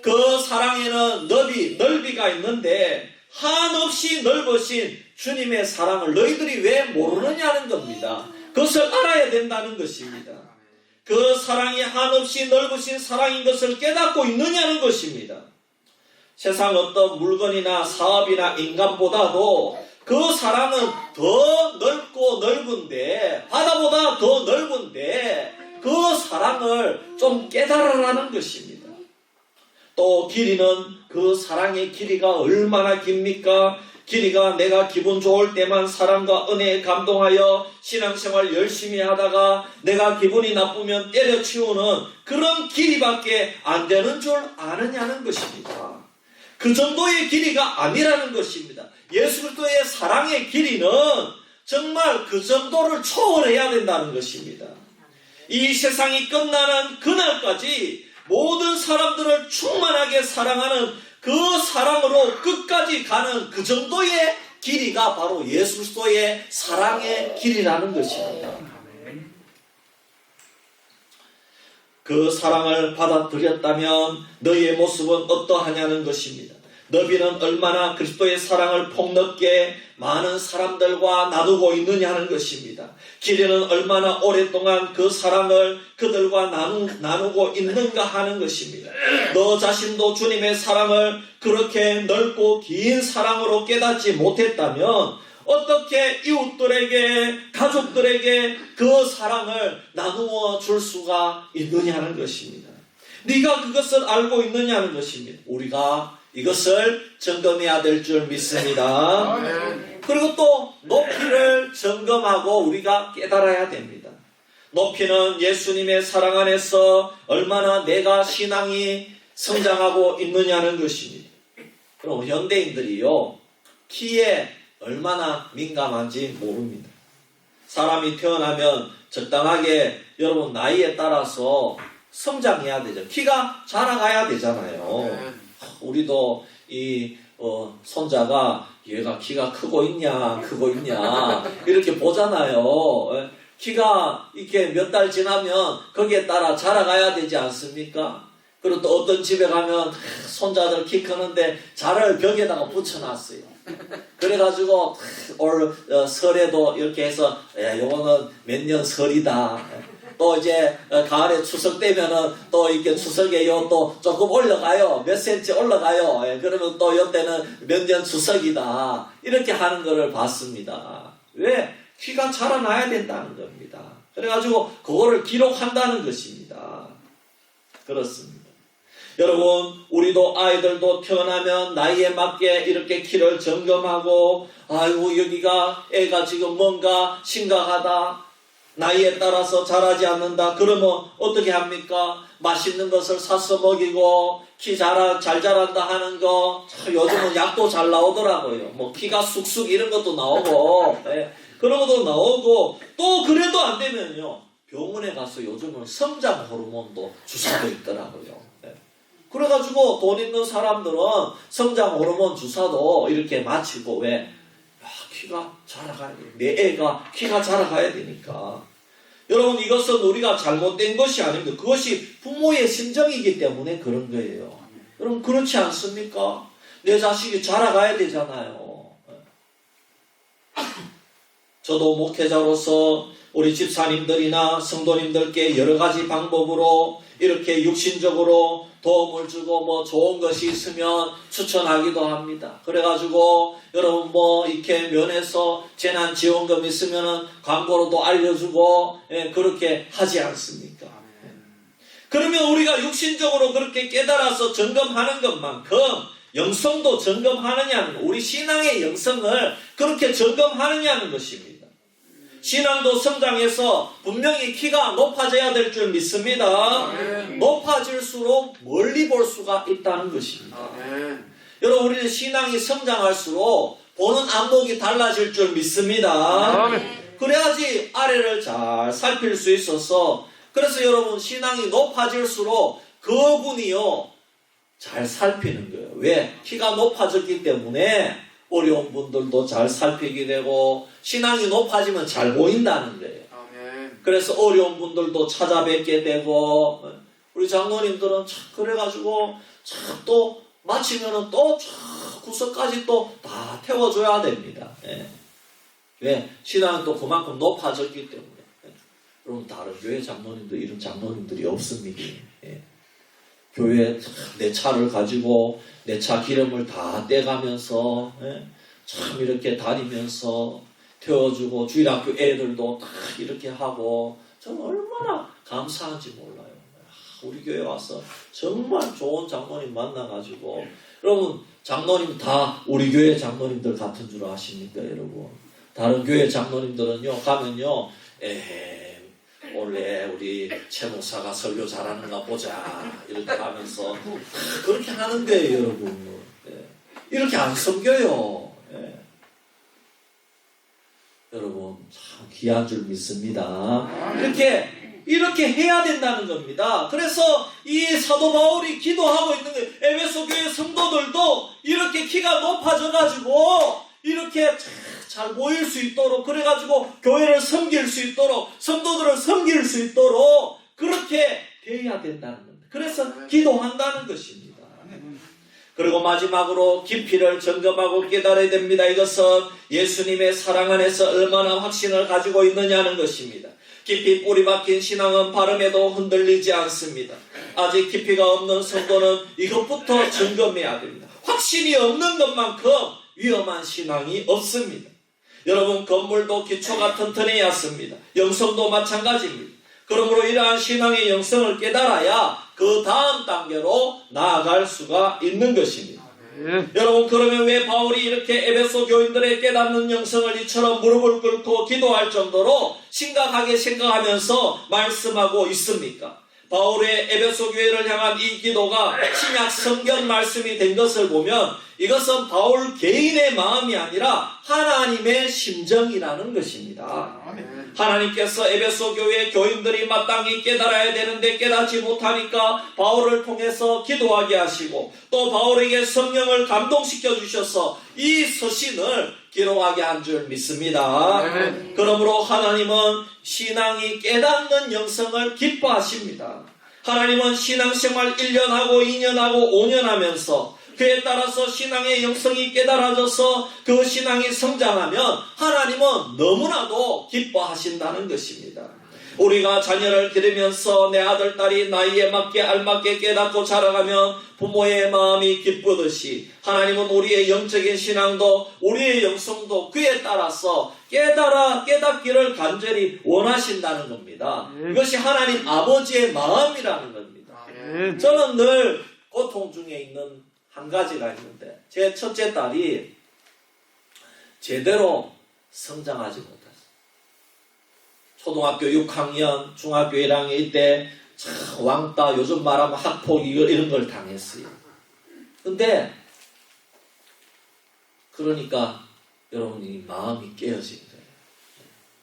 그 사랑에는 넓이가 있는데 한없이 넓으신 주님의 사랑을 너희들이 왜 모르느냐는 겁니다. 그것을 알아야 된다는 것입니다. 그 사랑이 한없이 넓으신 사랑인 것을 깨닫고 있느냐는 것입니다. 세상 어떤 물건이나 사업이나 인간보다도 그 사랑은 더 넓고 넓은데 바다보다 더 넓은데 그 사랑을 좀 깨달으라는 것입니다. 또 길이는 그 사랑의 길이가 얼마나 깁니까? 길이가 내가 기분 좋을 때만 사랑과 은혜에 감동하여 신앙생활 열심히 하다가 내가 기분이 나쁘면 때려치우는 그런 길이밖에 안 되는 줄 아느냐는 것입니다. 그 정도의 길이가 아니라는 것입니다. 예수 그리스도의 사랑의 길이는 정말 그 정도를 초월해야 된다는 것입니다. 이 세상이 끝나는 그날까지 모든 사람들을 충만하게 사랑하는 그 사랑으로 끝까지 가는 그 정도의 길이가 바로 예수 그리스도의 사랑의 길이라는 것입니다. 그 사랑을 받아들였다면 너희의 모습은 어떠하냐는 것입니다. 너희는 얼마나 그리스도의 사랑을 폭넓게 많은 사람들과 나누고 있느냐 하는 것입니다. 길이는 얼마나 오랫동안 그 사랑을 그들과 나누고 있는가 하는 것입니다. 너 자신도 주님의 사랑을 그렇게 넓고 긴 사랑으로 깨닫지 못했다면 어떻게 이웃들에게 가족들에게 그 사랑을 나누어 줄 수가 있느냐는 것입니다. 네가 그것을 알고 있느냐는 것입니다. 우리가 이것을 점검해야 될 줄 믿습니다. 그리고 또 높이를 점검하고 우리가 깨달아야 됩니다. 높이는 예수님의 사랑 안에서 얼마나 내가 신앙이 성장하고 있느냐는 것입니다. 그럼 현대인들이요 키에 얼마나 민감한지 모릅니다. 사람이 태어나면 적당하게 여러분 나이에 따라서 성장해야 되죠. 키가 자라가야 되잖아요. 우리도 이 손자가 얘가 키가 크고 있냐 이렇게 보잖아요. 키가 이렇게 몇 달 지나면 거기에 따라 자라가야 되지 않습니까? 그리고 또 어떤 집에 가면 손자들 키 크는데 자를 벽에다가 붙여놨어요. 그래가지고 올 설에도 이렇게 해서 요거는 몇 년 설이다. 또 이제 가을에 추석 되면은 또 이렇게 추석에요 또 조금 올라가요. 몇 센치 올라가요. 그러면 또 이때는 몇 년 추석이다. 이렇게 하는 거를 봤습니다. 왜? 키가 자라나야 된다는 겁니다. 그래가지고 그거를 기록한다는 것입니다. 그렇습니다. 여러분, 우리도 아이들도 태어나면 나이에 맞게 이렇게 키를 점검하고, 아이고, 여기가 애가 지금 뭔가 심각하다. 나이에 따라서 자라지 않는다. 그러면 어떻게 합니까? 맛있는 것을 사서 먹이고, 잘 자란다 하는 거, 요즘은 약도 잘 나오더라고요. 뭐, 키가 쑥쑥 이런 것도 나오고, 네. 그런 것도 나오고, 또 그래도 안 되면요. 병원에 가서 요즘은 성장 호르몬도 주사도 있더라고요. 네. 그래가지고 돈 있는 사람들은 성장 호르몬 주사도 이렇게 맞히고, 왜? 키가 자라가야 돼. 내 애가 키가 자라가야 되니까. 여러분, 이것은 우리가 잘못된 것이 아닙니다. 그것이 부모의 심정이기 때문에 그런 거예요. 여러분, 그렇지 않습니까? 내 자식이 자라가야 되잖아요. 저도 목회자로서 우리 집사님들이나 성도님들께 여러 가지 방법으로 이렇게 육신적으로 도움을 주고 뭐 좋은 것이 있으면 추천하기도 합니다. 그래가지고 여러분 뭐 이렇게 면에서 재난지원금 있으면은 광고로도 알려주고, 그렇게 하지 않습니까? 그러면 우리가 육신적으로 그렇게 깨달아서 점검하는 것만큼 영성도 점검하느냐는, 우리 신앙의 영성을 그렇게 점검하느냐는 것입니다. 신앙도 성장해서 분명히 키가 높아져야 될 줄 믿습니다. 높아질수록 멀리 볼 수가 있다는 것입니다. 여러분, 우리는 신앙이 성장할수록 보는 안목이 달라질 줄 믿습니다. 그래야지 아래를 잘 살필 수 있어서, 그래서 여러분, 신앙이 높아질수록 그분이요 잘 살피는 거예요. 왜? 키가 높아졌기 때문에 어려운 분들도 잘 살피게 되고, 신앙이 높아지면 잘 보인다는 거예요. 그래서 어려운 분들도 찾아뵙게 되고, 우리 장로님들은 참 그래가지고 참 또 마치면은 또 구석까지 또 다 태워줘야 됩니다. 왜? 신앙은 또 그만큼 높아졌기 때문에. 여러분, 다른 교회 장로님도 이런 장로님들이 없습니다. 교회에 내 차를 가지고 내 차 기름을 다 떼가면서 참 이렇게 다니면서 태워주고, 주일학교 애들도 다 이렇게 하고, 저는 얼마나 감사한지 몰라요. 우리 교회 와서 정말 좋은 장로님 만나가지고, 여러분, 장로님 다 우리 교회 장로님들 같은 줄 아십니까, 여러분? 다른 교회 장로님들은요, 가면요, 원래 우리 최 목사가 설교 잘하는가 보자, 이렇게 하면서 그렇게 하는 거예요, 여러분. 이렇게 안 섬겨요. 여러분, 참 귀한 줄 믿습니다. 이렇게 해야 된다는 겁니다. 그래서 이 사도 바울이 기도하고 있는 거예요. 에베소 교회 성도들도 이렇게 키가 높아져가지고 이렇게 잘 보일 수 있도록, 그래가지고 교회를 섬길 수 있도록, 성도들을 섬길 수 있도록 그렇게 되어야 된다는 겁니다. 그래서 기도한다는 것입니다. 그리고 마지막으로 깊이를 점검하고 깨달아야 됩니다. 이것은 예수님의 사랑 안에서 얼마나 확신을 가지고 있느냐는 것입니다. 깊이 뿌리 박힌 신앙은 바람에도 흔들리지 않습니다. 아직 깊이가 없는 성도는 이것부터 점검해야 됩니다. 확신이 없는 것만큼 위험한 신앙이 없습니다. 여러분, 건물도 기초가 튼튼해야 합니다. 영성도 마찬가지입니다. 그러므로 이러한 신앙의 영성을 깨달아야 그 다음 단계로 나아갈 수가 있는 것입니다. 여러분, 그러면 왜 바울이 이렇게 에베소 교인들의 깨닫는 영성을 이처럼 무릎을 꿇고 기도할 정도로 심각하게 생각하면서 말씀하고 있습니까? 바울의 에베소 교회를 향한 이 기도가 신약 성경 말씀이 된 것을 보면 이것은 바울 개인의 마음이 아니라 하나님의 심정이라는 것입니다. 하나님께서 에베소 교회 교인들이 마땅히 깨달아야 되는데 깨닫지 못하니까 바울을 통해서 기도하게 하시고, 또 바울에게 성령을 감동시켜 주셔서 이 서신을 기록하게 한 줄 믿습니다. 그러므로 하나님은 신앙이 깨닫는 영성을 기뻐하십니다. 하나님은 신앙생활 1년하고 2년하고 5년 하면서 그에 따라서 신앙의 영성이 깨달아져서 그 신앙이 성장하면 하나님은 너무나도 기뻐하신다는 것입니다. 우리가 자녀를 기르면서 내 아들, 딸이 나이에 맞게 알맞게 깨닫고 자라가면 부모의 마음이 기쁘듯이 하나님은 우리의 영적인 신앙도 우리의 영성도 그에 따라서 깨닫기를 간절히 원하신다는 겁니다. 이것이 하나님 아버지의 마음이라는 겁니다. 아멘. 저는 늘 고통 중에 있는 한 가지가 있는데 제 첫째 딸이 제대로 성장하지 못했어요. 초등학교 6학년, 중학교 1학년 이때 참 왕따, 요즘 말하면 학폭 이런 걸 당했어요. 근데 그러니까 여러분이 마음이 깨어진 거예요.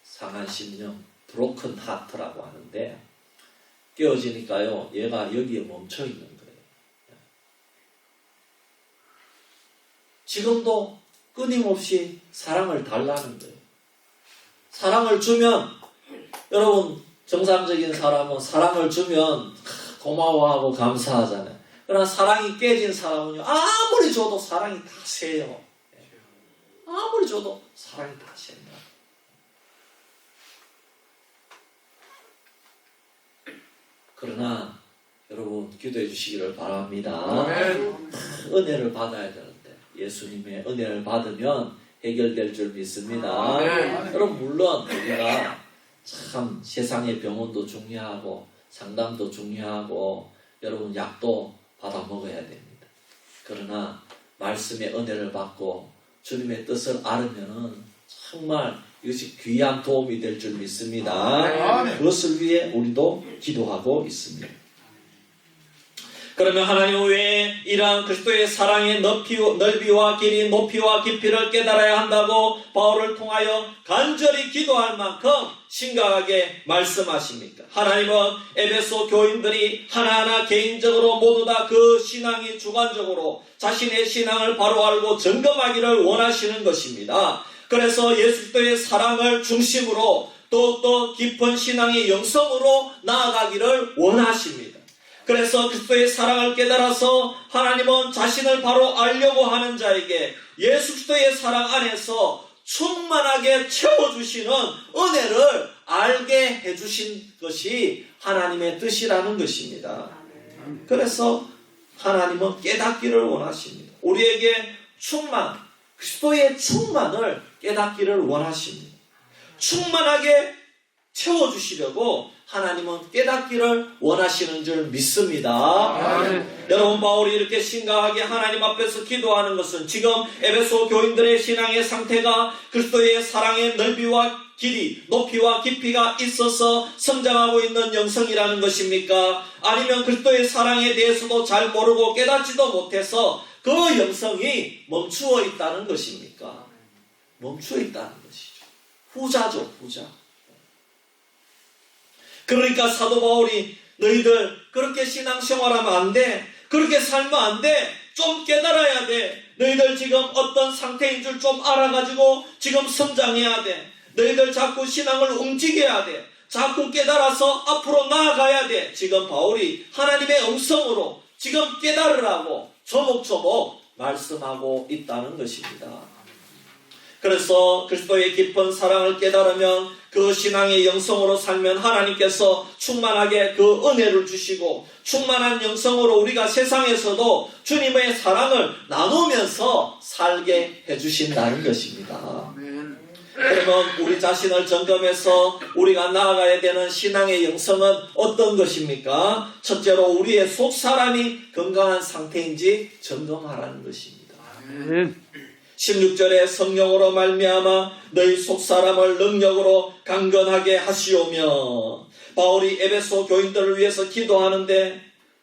상한 심령, 브로큰 하트라고 하는데 깨어지니까요, 얘가 여기에 멈춰 있는 거예요. 지금도 끊임없이 사랑을 달라는 거예요. 사랑을 주면, 여러분, 정상적인 사람은 사랑을 주면 고마워하고 감사하잖아요. 그러나 사랑이 깨진 사람은요, 아무리 줘도 사랑이 다 새요. 아무리 줘도 사랑이 다 샌다. 그러나 여러분 기도해 주시기를 바랍니다. 은혜를 받아야 되는데 예수님의 은혜를 받으면 해결될 줄 믿습니다. 여러분 물론 우리가 참 세상의 병원도 중요하고 상담도 중요하고 여러분 약도 받아 먹어야 됩니다. 그러나 말씀의 은혜를 받고 주님의 뜻을 알으면은 정말 이것이 귀한 도움이 될 줄 믿습니다. 그것을 위해 우리도 기도하고 있습니다. 그러면 하나님 외에 이러한 그리스도의 사랑의 넓이와 길이, 높이와 깊이를 깨달아야 한다고 바울을 통하여 간절히 기도할 만큼 심각하게 말씀하십니까? 하나님은 에베소 교인들이 하나하나 개인적으로 모두 다 그 신앙이 주관적으로 자신의 신앙을 바로 알고 점검하기를 원하시는 것입니다. 그래서 예수 그리스도의 사랑을 중심으로 더욱더 깊은 신앙의 영성으로 나아가기를 원하십니다. 그래서 그리스도의 사랑을 깨달아서 하나님은 자신을 바로 알려고 하는 자에게 예수 그리스도의 사랑 안에서 충만하게 채워주시는 은혜를 알게 해주신 것이 하나님의 뜻이라는 것입니다. 그래서 하나님은 깨닫기를 원하십니다. 우리에게 그리스도의 충만을 깨닫기를 원하십니다. 충만하게 채워주시려고 하나님은 깨닫기를 원하시는 줄 믿습니다. 여러분 바울이 이렇게 심각하게 하나님 앞에서 기도하는 것은 지금 에베소 교인들의 신앙의 상태가 그리스도의 사랑의 넓이와 길이, 높이와 깊이가 있어서 성장하고 있는 영성이라는 것입니까? 아니면 그리스도의 사랑에 대해서도 잘 모르고 깨닫지도 못해서 그 영성이 멈추어 있다는 것입니까? 멈추어 있다는 것이죠. 후자죠, 후자. 그러니까 사도 바울이 너희들 그렇게 신앙생활하면 안 돼. 그렇게 살면 안 돼. 좀 깨달아야 돼. 너희들 지금 어떤 상태인 줄 좀 알아가지고 지금 성장해야 돼. 너희들 자꾸 신앙을 움직여야 돼. 자꾸 깨달아서 앞으로 나아가야 돼. 지금 바울이 하나님의 음성으로 지금 깨달으라고 조목조목 말씀하고 있다는 것입니다. 그래서 그리스도의 깊은 사랑을 깨달으면 그 신앙의 영성으로 살면 하나님께서 충만하게 그 은혜를 주시고 충만한 영성으로 우리가 세상에서도 주님의 사랑을 나누면서 살게 해주신다는 것입니다. 그러면 우리 자신을 점검해서 우리가 나아가야 되는 신앙의 영성은 어떤 것입니까? 첫째로 우리의 속사람이 건강한 상태인지 점검하라는 것입니다. 16절에 성령으로 말미암아 너희 속사람을 능력으로 강건하게 하시오며 바울이 에베소 교인들을 위해서 기도하는데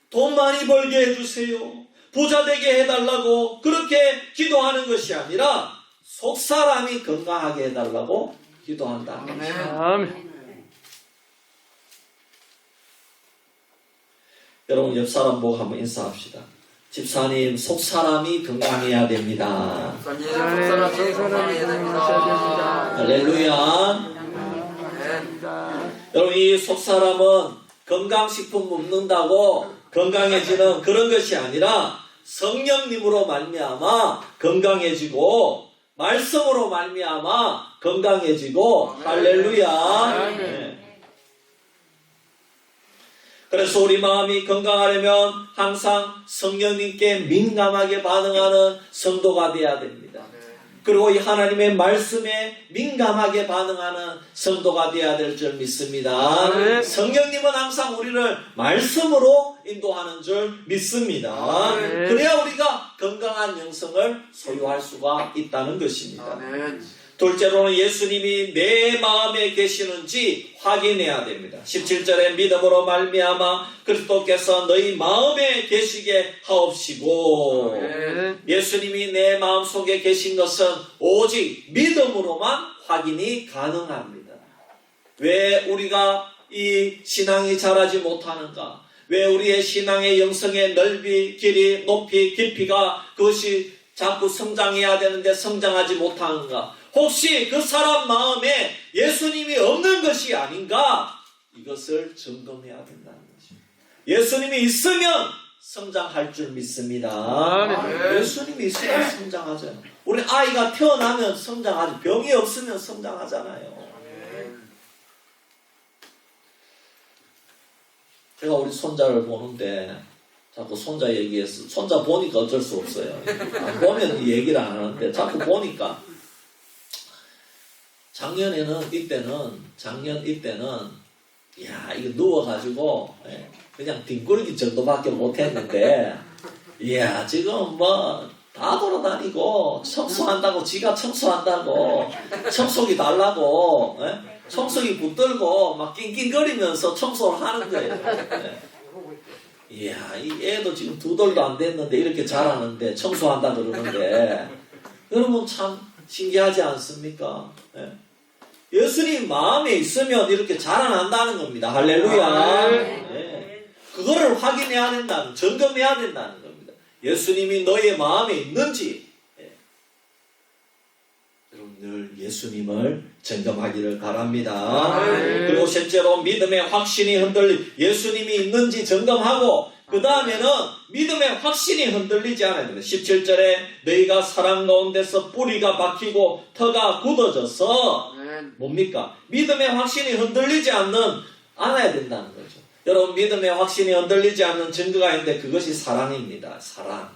돈 많이 벌게 해주세요. 부자 되게 해달라고 그렇게 기도하는 것이 아니라 속사람이 건강하게 해달라고 기도한다. 아멘. 여러분 옆 사람 보고 한번 인사합시다. 집사님 속사람이 건강해야 됩니다. 할렐루야. 여러분 이 속사람은 건강식품 먹는다고 건강해지는 그런 것이 아니라 성령님으로 말미암아 건강해지고 말씀으로 말미암아 건강해지고 할렐루야. 네. 그래서 우리 마음이 건강하려면 항상 성령님께 민감하게 반응하는 성도가 되어야 됩니다. 그리고 이 하나님의 말씀에 민감하게 반응하는 성도가 되어야 될 줄 믿습니다. 네. 성령님은 항상 우리를 말씀으로 인도하는 줄 믿습니다. 네. 그래야 우리가 건강한 영성을 소유할 수가 있다는 것입니다. 둘째로는 예수님이 내 마음에 계시는지 확인해야 됩니다. 17절에 믿음으로 말미암아 그리스도께서 너희 마음에 계시게 하옵시고, 예수님이 내 마음속에 계신 것은 오직 믿음으로만 확인이 가능합니다. 왜 우리가 이 신앙이 자라지 못하는가? 왜 우리의 신앙의 영성의 넓이, 길이, 높이, 깊이가 그것이 자꾸 성장해야 되는데 성장하지 못하는가? 혹시 그 사람 마음에 예수님이 없는 것이 아닌가? 이것을 점검해야 된다는 것입니다. 예수님이 있으면 성장할 줄 믿습니다. 예수님이 있으면 성장하잖아요. 우리 아이가 태어나면 성장하지, 병이 없으면 성장하잖아요. 제가 우리 손자를 보는데 자꾸 손자 얘기해서, 손자 보니까 어쩔 수 없어요. 안 보면 이 얘기를 안 하는데 자꾸 보니까 작년 이때는 야, 이거 누워가지고 그냥 뒹굴기 정도밖에 못했는데, 이야, 지금 뭐 다 돌아다니고 청소한다고, 지가 청소한다고, 청소기 달라고, 청소기 붙들고 막 낑낑거리면서 청소를 하는 거예요. 이야, 이 애도 지금 2돌도 안 됐는데 이렇게 잘하는데 청소한다 그러는데, 여러분 참 신기하지 않습니까? 예수님 마음에 있으면 이렇게 자라난다는 겁니다. 할렐루야. 네. 그거를 확인해야 된다는, 점검해야 된다는 겁니다. 예수님이 너의 마음에 있는지. 여러분 늘 예수님을 점검하기를 바랍니다. 그리고 실제로 믿음의 확신이 예수님이 있는지 점검하고, 그 다음에는 믿음의 확신이 흔들리지 않아야 됩니다. 17절에 너희가 사랑 가운데서 뿌리가 박히고 터가 굳어져서, 뭡니까? 믿음의 확신이 흔들리지 않아야 된다는 거죠. 여러분, 믿음의 확신이 흔들리지 않는 증거가 있는데 그것이 사랑입니다. 사랑.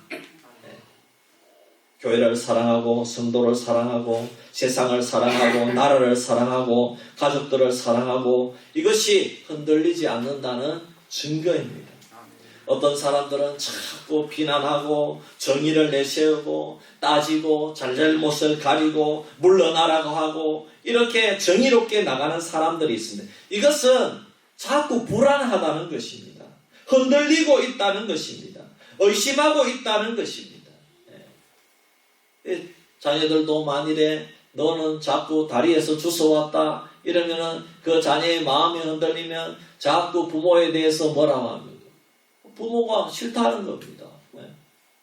교회를 사랑하고 성도를 사랑하고 세상을 사랑하고 나라를 사랑하고 가족들을 사랑하고, 이것이 흔들리지 않는다는 증거입니다. 어떤 사람들은 자꾸 비난하고 정의를 내세우고 따지고 잘잘못을 가리고 물러나라고 하고 이렇게 정의롭게 나가는 사람들이 있습니다. 이것은 자꾸 불안하다는 것입니다. 흔들리고 있다는 것입니다. 의심하고 있다는 것입니다. 자녀들도 만일에 너는 자꾸 다리에서 주워왔다 이러면은 그 자녀의 마음이 흔들리면 자꾸 부모에 대해서 뭐라고 합니까? 부모가 싫다는 겁니다.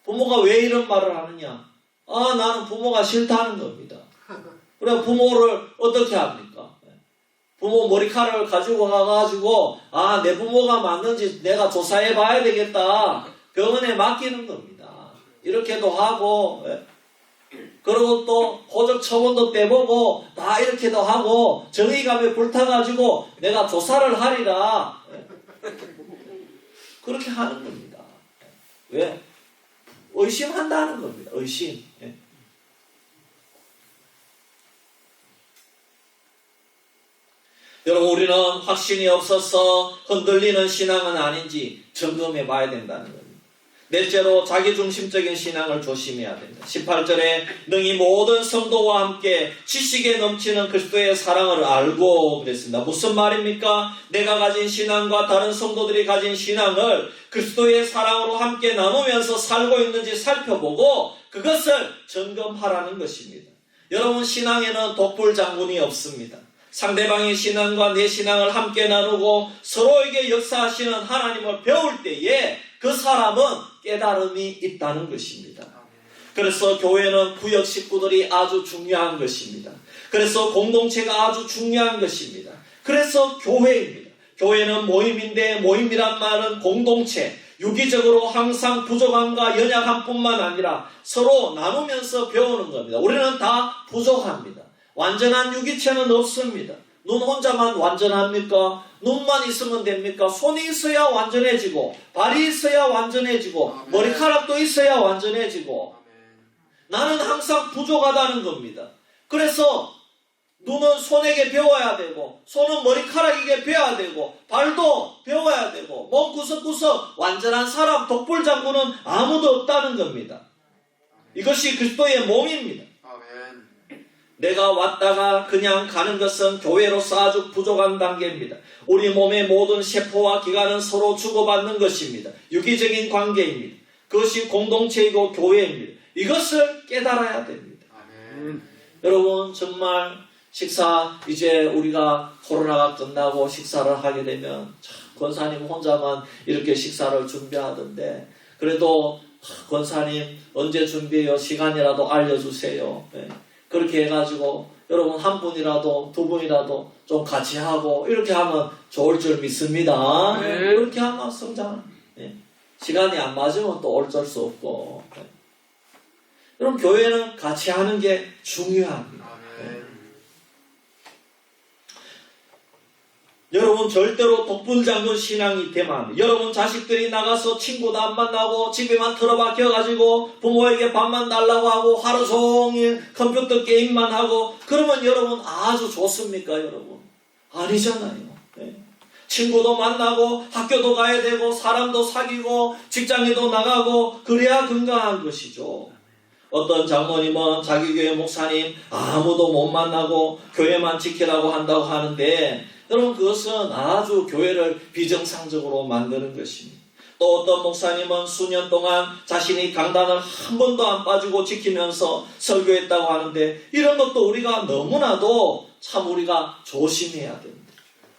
부모가 왜 이런 말을 하느냐? 나는 부모가 싫다는 겁니다. 그래, 부모를 어떻게 합니까? 부모 머리카락을 가지고 가가지고, 내 부모가 맞는지 내가 조사해 봐야 되겠다. 병원에 맡기는 겁니다. 이렇게도 하고, 그리고 또 호적 처분도 떼보고, 다 이렇게도 하고, 정의감에 불타가지고 내가 조사를 하리라. 그렇게 하는 겁니다. 왜? 의심한다는 겁니다. 의심. 여러분, 우리는 확신이 없어서 흔들리는 신앙은 아닌지 점검해 봐야 된다는 겁니다. 넷째로 자기중심적인 신앙을 조심해야 됩니다. 18절에 능히 모든 성도와 함께 지식에 넘치는 그리스도의 사랑을 알고 그랬습니다. 무슨 말입니까? 내가 가진 신앙과 다른 성도들이 가진 신앙을 그리스도의 사랑으로 함께 나누면서 살고 있는지 살펴보고 그것을 점검하라는 것입니다. 여러분, 신앙에는 독불장군이 없습니다. 상대방의 신앙과 내 신앙을 함께 나누고 서로에게 역사하시는 하나님을 배울 때에 그 사람은 깨달음이 있다는 것입니다. 그래서 교회는 구역 식구들이 아주 중요한 것입니다. 그래서 공동체가 아주 중요한 것입니다. 그래서 교회입니다. 교회는 모임인데, 모임이란 말은 공동체, 유기적으로 항상 부족함과 연약함뿐만 아니라 서로 나누면서 배우는 겁니다. 우리는 다 부족합니다. 완전한 유기체는 없습니다. 눈 혼자만 완전합니까? 눈만 있으면 됩니까? 손이 있어야 완전해지고, 발이 있어야 완전해지고, 머리카락도 있어야 완전해지고. 나는 항상 부족하다는 겁니다. 그래서 눈은 손에게 배워야 되고, 손은 머리카락에게 배워야 되고, 발도 배워야 되고, 몸 구석구석 완전한 사람, 독불장군은 아무도 없다는 겁니다. 이것이 그리스도의 몸입니다. 내가 왔다가 그냥 가는 것은 교회로서 아주 부족한 단계입니다. 우리 몸의 모든 세포와 기관은 서로 주고받는 것입니다. 유기적인 관계입니다. 그것이 공동체이고 교회입니다. 이것을 깨달아야 됩니다. 여러분, 정말 식사, 이제 우리가 코로나가 끝나고 식사를 하게 되면 참 권사님 혼자만 이렇게 식사를 준비하던데, 그래도 권사님 언제 준비해요? 시간이라도 알려주세요. 네. 그렇게 해가지고 여러분 한 분이라도 두 분이라도 좀 같이 하고 이렇게 하면 좋을 줄 믿습니다. 네. 그렇게 하면 성장. 네. 시간이 안 맞으면 또 어쩔 수 없고. 네. 여러분, 교회는 같이 하는 게 중요합니다. 네. 여러분, 절대로 독불장군 신앙이 되면 안 돼요. 여러분 자식들이 나가서 친구도 안 만나고 집에만 틀어박혀가지고 부모에게 밥만 달라고 하고 하루 종일 컴퓨터 게임만 하고 그러면 여러분 아주 좋습니까? 여러분 아니잖아요. 네. 친구도 만나고 학교도 가야 되고 사람도 사귀고 직장에도 나가고 그래야 건강한 것이죠. 어떤 장로님은 자기 교회 목사님 아무도 못 만나고 교회만 지키라고 한다고 하는데, 여러분 그것은 아주 교회를 비정상적으로 만드는 것입니다. 또 어떤 목사님은 수년 동안 자신이 강단을 한 번도 안 빠지고 지키면서 설교했다고 하는데, 이런 것도 우리가 너무나도 참 우리가 조심해야 됩니다.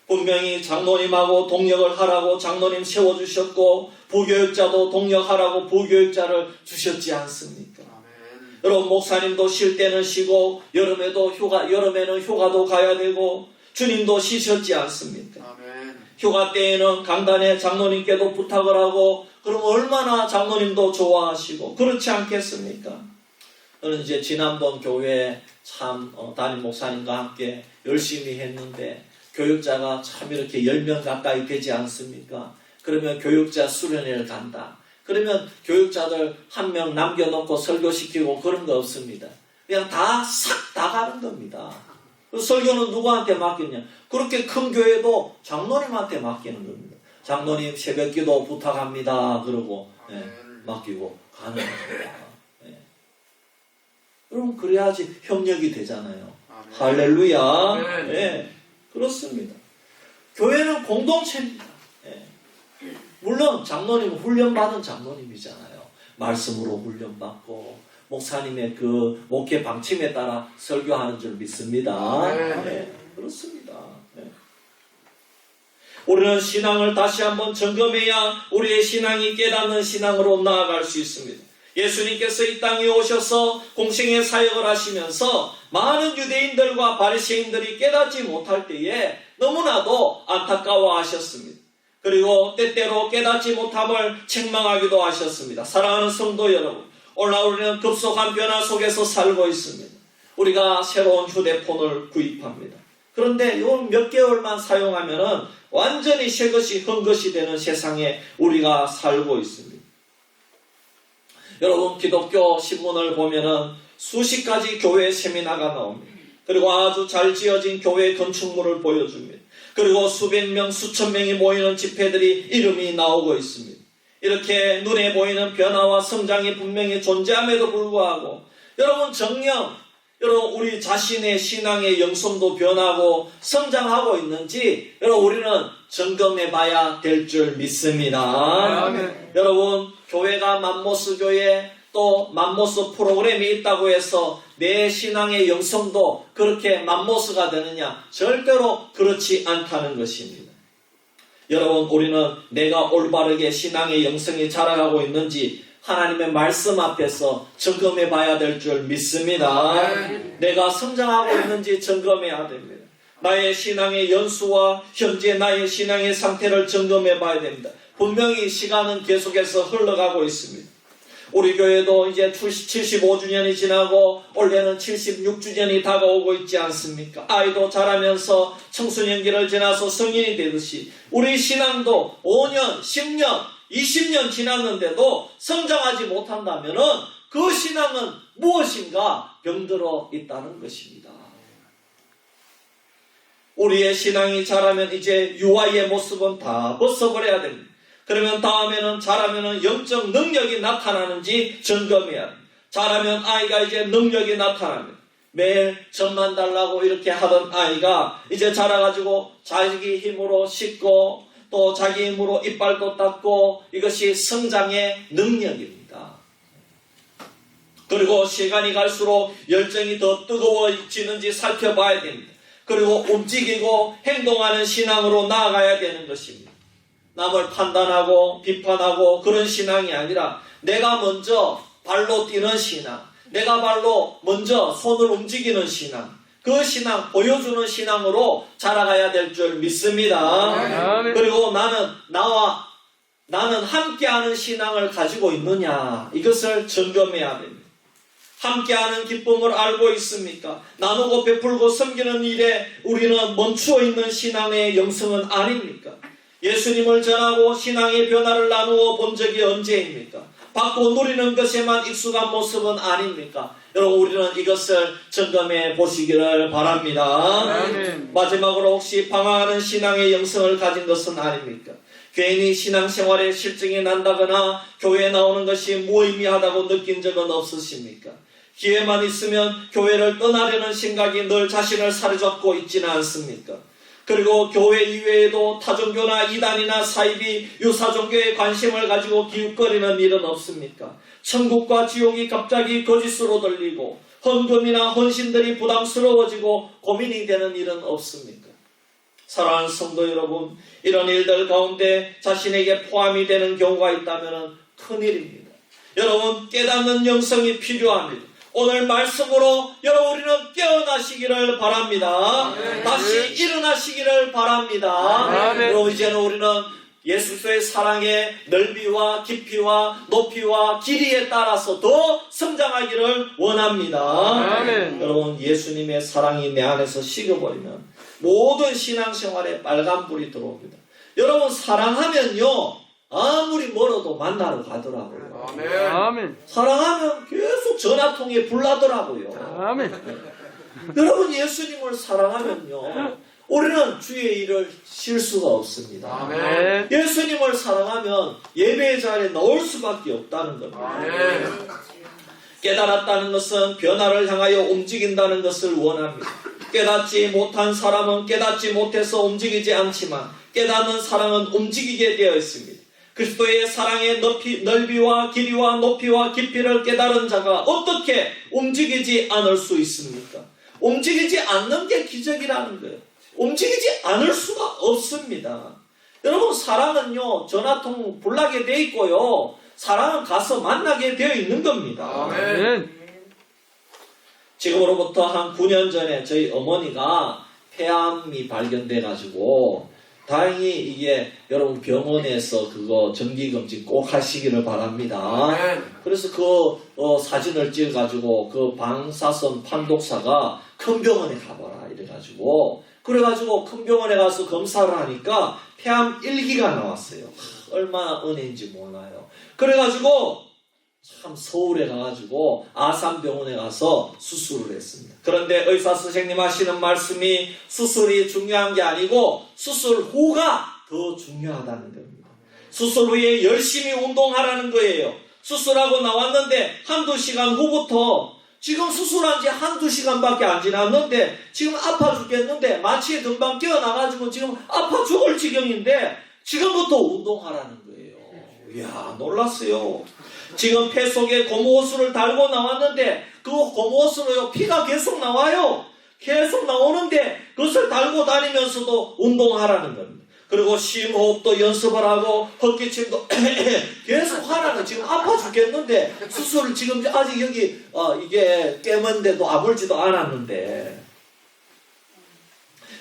분명히 장로님하고 동력을 하라고 장로님 세워주셨고, 부교육자도 동력하라고 부교육자를 주셨지 않습니까? 여러분 목사님도 쉴 때는 쉬고 여름에는 휴가도 가야 되고, 주님도 쉬셨지 않습니까? 휴가 때에는 강단에 장로님께도 부탁을 하고, 그럼 얼마나 장로님도 좋아하시고 그렇지 않겠습니까? 저는 이제 지난번 교회에 참 담임 목사님과 함께 열심히 했는데, 교육자가 참 이렇게 10명 가까이 되지 않습니까? 그러면 교육자 수련회를 간다. 그러면 교육자들 한 명 남겨놓고 설교시키고 그런 거 없습니다. 그냥 싹 다 가는 겁니다. 설교는 누구한테 맡겼냐? 그렇게 큰 교회도 장로님한테 맡기는 겁니다. 장로님 새벽기도 부탁합니다. 그러고 맡기고 가는 겁니다. 네. 여러분 그래야지 협력이 되잖아요. 할렐루야. 네. 그렇습니다. 교회는 공동체입니다. 네. 물론 장로님은 훈련받은 장로님이잖아요. 말씀으로 훈련받고 목사님의 그 목회 방침에 따라 설교하는 줄 믿습니다. 네, 그렇습니다. 네. 우리는 신앙을 다시 한번 점검해야 우리의 신앙이 깨닫는 신앙으로 나아갈 수 있습니다. 예수님께서 이 땅에 오셔서 공생의 사역을 하시면서 많은 유대인들과 바리새인들이 깨닫지 못할 때에 너무나도 안타까워하셨습니다. 그리고 때때로 깨닫지 못함을 책망하기도 하셨습니다. 사랑하는 성도 여러분, 오늘 우리는 급속한 변화 속에서 살고 있습니다. 우리가 새로운 휴대폰을 구입합니다. 그런데 요 몇 개월만 사용하면은 완전히 새 것이 흠것이 되는 세상에 우리가 살고 있습니다. 여러분 기독교 신문을 보면은 수십 가지 교회 세미나가 나옵니다. 그리고 아주 잘 지어진 교회 건축물을 보여줍니다. 그리고 수백 명, 수천 명이 모이는 집회들이 이름이 나오고 있습니다. 이렇게 눈에 보이는 변화와 성장이 분명히 존재함에도 불구하고 여러분 정녕 여러분 우리 자신의 신앙의 영성도 변하고 성장하고 있는지 여러분 우리는 점검해 봐야 될 줄 믿습니다. 여러분 교회가 맘모스 교회 또 맘모스 프로그램이 있다고 해서 내 신앙의 영성도 그렇게 맘모스가 되느냐? 절대로 그렇지 않다는 것입니다. 여러분 우리는 내가 올바르게 신앙의 영성이 자라가고 있는지 하나님의 말씀 앞에서 점검해 봐야 될 줄 믿습니다. 내가 성장하고 있는지 점검해야 됩니다. 나의 신앙의 연수와 현재 나의 신앙의 상태를 점검해 봐야 됩니다. 분명히 시간은 계속해서 흘러가고 있습니다. 우리 교회도 이제 75주년이 지나고 올해는 76주년이 다가오고 있지 않습니까? 아이도 자라면서 청소년기를 지나서 성인이 되듯이 우리 신앙도 5년, 10년, 20년 지났는데도 성장하지 못한다면은 그 신앙은 무엇인가 병들어 있다는 것입니다. 우리의 신앙이 자라면 이제 유아의 모습은 다 벗어버려야 됩니다. 그러면 다음에는 자라면은 영적 능력이 나타나는지 점검해야 됩니다. 자라면 아이가 이제 능력이 나타납니다. 매일 젖만 달라고 이렇게 하던 아이가 이제 자라가지고 자기 힘으로 씻고 또 자기 힘으로 이빨도 닦고 이것이 성장의 능력입니다. 그리고 시간이 갈수록 열정이 더 뜨거워지는지 살펴봐야 됩니다. 그리고 움직이고 행동하는 신앙으로 나아가야 되는 것입니다. 남을 판단하고 비판하고 그런 신앙이 아니라 내가 먼저 발로 뛰는 신앙, 내가 발로 먼저 손을 움직이는 신앙, 그 신앙, 보여주는 신앙으로 자라가야 될 줄 믿습니다. 그리고 나는 함께하는 신앙을 가지고 있느냐, 이것을 점검해야 됩니다. 함께하는 기쁨을 알고 있습니까? 나누고 베풀고 섬기는 일에 우리는 멈추어 있는 신앙의 영성은 아닙니까? 예수님을 전하고 신앙의 변화를 나누어 본 적이 언제입니까? 받고 누리는 것에만 익숙한 모습은 아닙니까? 여러분, 우리는 이것을 점검해 보시기를 바랍니다. 아멘. 마지막으로 혹시 방황하는 신앙의 영성을 가진 것은 아닙니까? 괜히 신앙생활에 실증이 난다거나 교회에 나오는 것이 무의미하다고 느낀 적은 없으십니까? 기회만 있으면 교회를 떠나려는 생각이 늘 자신을 사로잡고 있지는 않습니까? 그리고 교회 이외에도 타종교나 이단이나 사이비, 유사종교에 관심을 가지고 기웃거리는 일은 없습니까? 천국과 지옥이 갑자기 거짓으로 들리고 헌금이나 헌신들이 부담스러워지고 고민이 되는 일은 없습니까? 사랑하는 성도 여러분, 이런 일들 가운데 자신에게 포함이 되는 경우가 있다면 큰일입니다. 여러분, 깨닫는 영성이 필요합니다. 오늘 말씀으로 여러분, 우리는 깨어나시기를 바랍니다. 다시 일어나시기를 바랍니다. 여러분, 이제는 우리는 예수 그리스도의 사랑의 넓이와 깊이와 높이와 길이에 따라서 더 성장하기를 원합니다. 여러분, 예수님의 사랑이 내 안에서 식어버리면 모든 신앙생활에 빨간불이 들어옵니다. 여러분, 사랑하면요, 아무리 멀어도 만나러 가더라고요. 아멘. 사랑하면 계속 전화통에 불나더라고요. 아멘. 여러분, 예수님을 사랑하면요, 우리는 주의 일을 쉴 수가 없습니다. 아멘. 예수님을 사랑하면 예배의 자리에 나올 수밖에 없다는 겁니다. 깨달았다는 것은 변화를 향하여 움직인다는 것을 원합니다. 깨닫지 못한 사람은 깨닫지 못해서 움직이지 않지만 깨닫는 사람은 움직이게 되어 있습니다. 그리스도의 사랑의 넓이와 길이와 높이와 깊이를 깨달은 자가 어떻게 움직이지 않을 수 있습니까? 움직이지 않는 게 기적이라는 거예요. 움직이지 않을 수가 없습니다. 여러분, 사랑은요, 전화통 불나게 돼 있고요, 사랑은 가서 만나게 되어 있는 겁니다. 아멘. 지금으로부터 한 9년 전에 저희 어머니가 폐암이 발견돼 가지고 다행히 이게 여러분 병원에서 그거 정기검진 꼭 하시기를 바랍니다. 그래서 그 사진을 찍어가지고 그 방사선 판독사가 큰 병원에 가봐라 이래가지고 그래가지고 큰 병원에 가서 검사를 하니까 폐암 1기가 나왔어요. 얼마나 은혜인지 몰라요. 그래가지고 참 서울에 가가지고 아산병원에 가서 수술을 했습니다. 그런데 의사 선생님 하시는 말씀이 수술이 중요한 게 아니고 수술 후가 더 중요하다는 겁니다. 수술 후에 열심히 운동하라는 거예요. 수술하고 나왔는데 한두 시간 후부터 지금 수술한 지 한두 시간밖에 안 지났는데 지금 아파 죽겠는데 마취에 금방 깨어나가지고 지금 아파 죽을 지경인데 지금부터 운동하라는 거예요. 이야, 놀랐어요. 지금 폐 속에 고무호수를 달고 나왔는데 그 고무호수로 피가 계속 나와요. 계속 나오는데 그것을 달고 다니면서도 운동하라는 겁니다. 그리고 심호흡도 연습을 하고 헛기침도 계속 하라는, 지금 아파 죽겠는데 수술을 지금 아직 여기 이게 깨문데도 아물지도 않았는데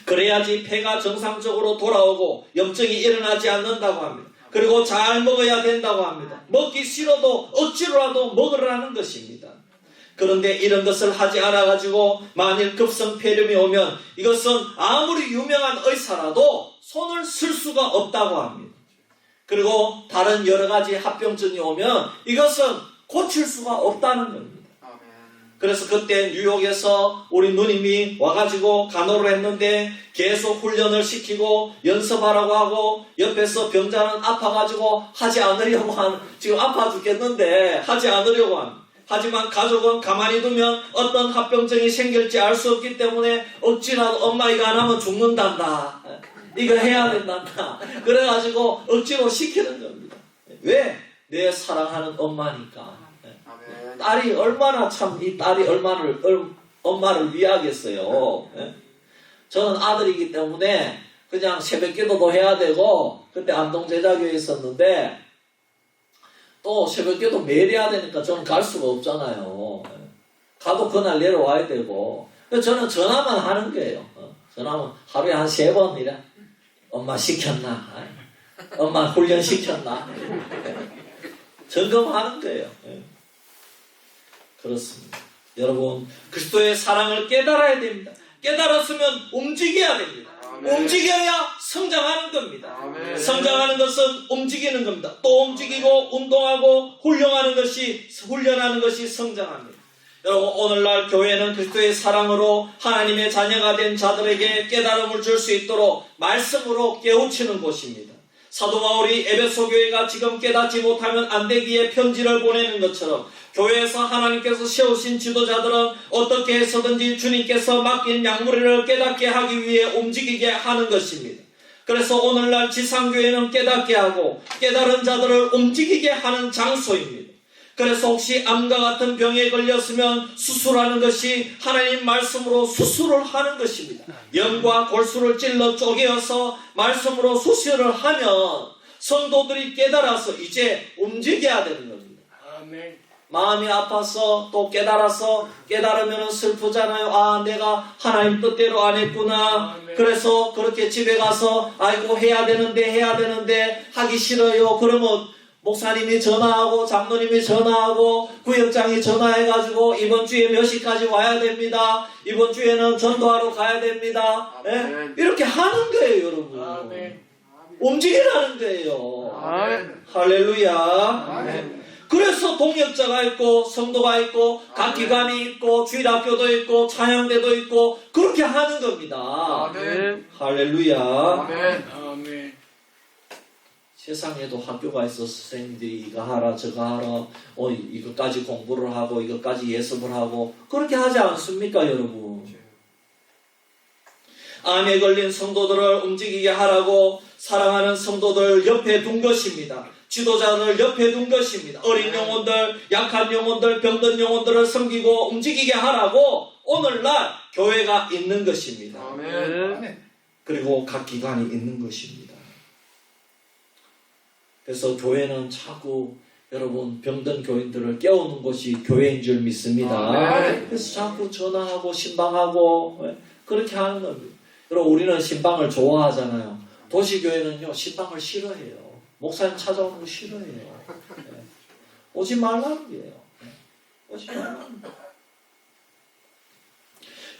그래야지 폐가 정상적으로 돌아오고 염증이 일어나지 않는다고 합니다. 그리고 잘 먹어야 된다고 합니다. 먹기 싫어도 억지로라도 먹으라는 것입니다. 그런데 이런 것을 하지 않아가지고 만일 급성폐렴이 오면 이것은 아무리 유명한 의사라도 손을 쓸 수가 없다고 합니다. 그리고 다른 여러 가지 합병증이 오면 이것은 고칠 수가 없다는 겁니다. 그래서 그때 뉴욕에서 우리 누님이 와가지고 간호를 했는데 계속 훈련을 시키고 연습하라고 하고 옆에서 병자는 아파가지고 하지 않으려고 지금 아파 죽겠는데 하지 않으려고 하지만 가족은 가만히 두면 어떤 합병증이 생길지 알 수 없기 때문에 억지라도 엄마 이거 안 하면 죽는단다. 이거 해야 된단다. 그래가지고 억지로 시키는 겁니다. 왜? 내 사랑하는 엄마니까. 딸이 얼마나 참 이 딸이 엄마를 위하겠어요. 저는 아들이기 때문에 그냥 새벽기도도 해야 되고 그때 안동제자교회에 있었는데 또 새벽기도 매일 해야 되니까 저는 갈 수가 없잖아요. 가도 그날 내려와야 되고 저는 전화만 하는 거예요. 전화만 하루에 한 3번 이래. 엄마 시켰나? 엄마 훈련 시켰나? 점검하는 거예요. 그렇습니다. 여러분 그리스도의 사랑을 깨달아야 됩니다. 깨달았으면 움직여야 됩니다. 움직여야 성장하는 겁니다. 성장하는 것은 움직이는 겁니다. 또 움직이고 운동하고 훈련하는 것이 성장합니다. 여러분 오늘날 교회는 그리스도의 사랑으로 하나님의 자녀가 된 자들에게 깨달음을 줄 수 있도록 말씀으로 깨우치는 곳입니다. 사도 바울이 에베소 교회가 지금 깨닫지 못하면 안 되기에 편지를 보내는 것처럼 교회에서 하나님께서 세우신 지도자들은 어떻게 해서든지 주님께서 맡긴 양무리를 깨닫게 하기 위해 움직이게 하는 것입니다. 그래서 오늘날 지상교회는 깨닫게 하고 깨달은 자들을 움직이게 하는 장소입니다. 그래서 혹시 암과 같은 병에 걸렸으면 수술하는 것이 하나님 말씀으로 수술을 하는 것입니다. 영과 골수를 찔러 쪼개어서 말씀으로 수술을 하면 성도들이 깨달아서 이제 움직여야 되는 겁니다. 마음이 아파서 또 깨달으면 슬프잖아요. 아, 내가 하나님 뜻대로 안 했구나. 그래서 그렇게 집에 가서 아이고 해야 되는데 하기 싫어요. 그러면 목사님이 전화하고 장로님이 전화하고 구역장이 전화해가지고 이번 주에 몇 시까지 와야 됩니다. 이번 주에는 전도하러 가야 됩니다. 네? 이렇게 하는 거예요, 여러분. 움직이라는 거예요. 할렐루야. 그래서 동역자가 있고 성도가 있고 각 기관이 있고 주일학교도 있고 찬양대도 있고 그렇게 하는 겁니다. 할렐루야. 세상에도 학교가 있어 선생님들이 이거 하라 저거 하라 이것까지 공부를 하고 이것까지 예습을 하고 그렇게 하지 않습니까 여러분? 암에 걸린 성도들을 움직이게 하라고 사랑하는 성도들 옆에 둔 것입니다. 지도자들 옆에 둔 것입니다. 어린 영혼들, 약한 영혼들, 병든 영혼들을 섬기고 움직이게 하라고 오늘날 교회가 있는 것입니다. 그리고 각 기관이 있는 것입니다. 그래서 교회는 자꾸 여러분 병든 교인들을 깨우는 것이 교회인 줄 믿습니다. 그래서 자꾸 전화하고 신방하고 그렇게 하는 겁니다. 여러분 우리는 신방을 좋아하잖아요. 도시교회는요 신방을 싫어해요. 목사님 찾아오는 거 싫어해요. 오지 말라는 거예요. 오지 말라는 거예요.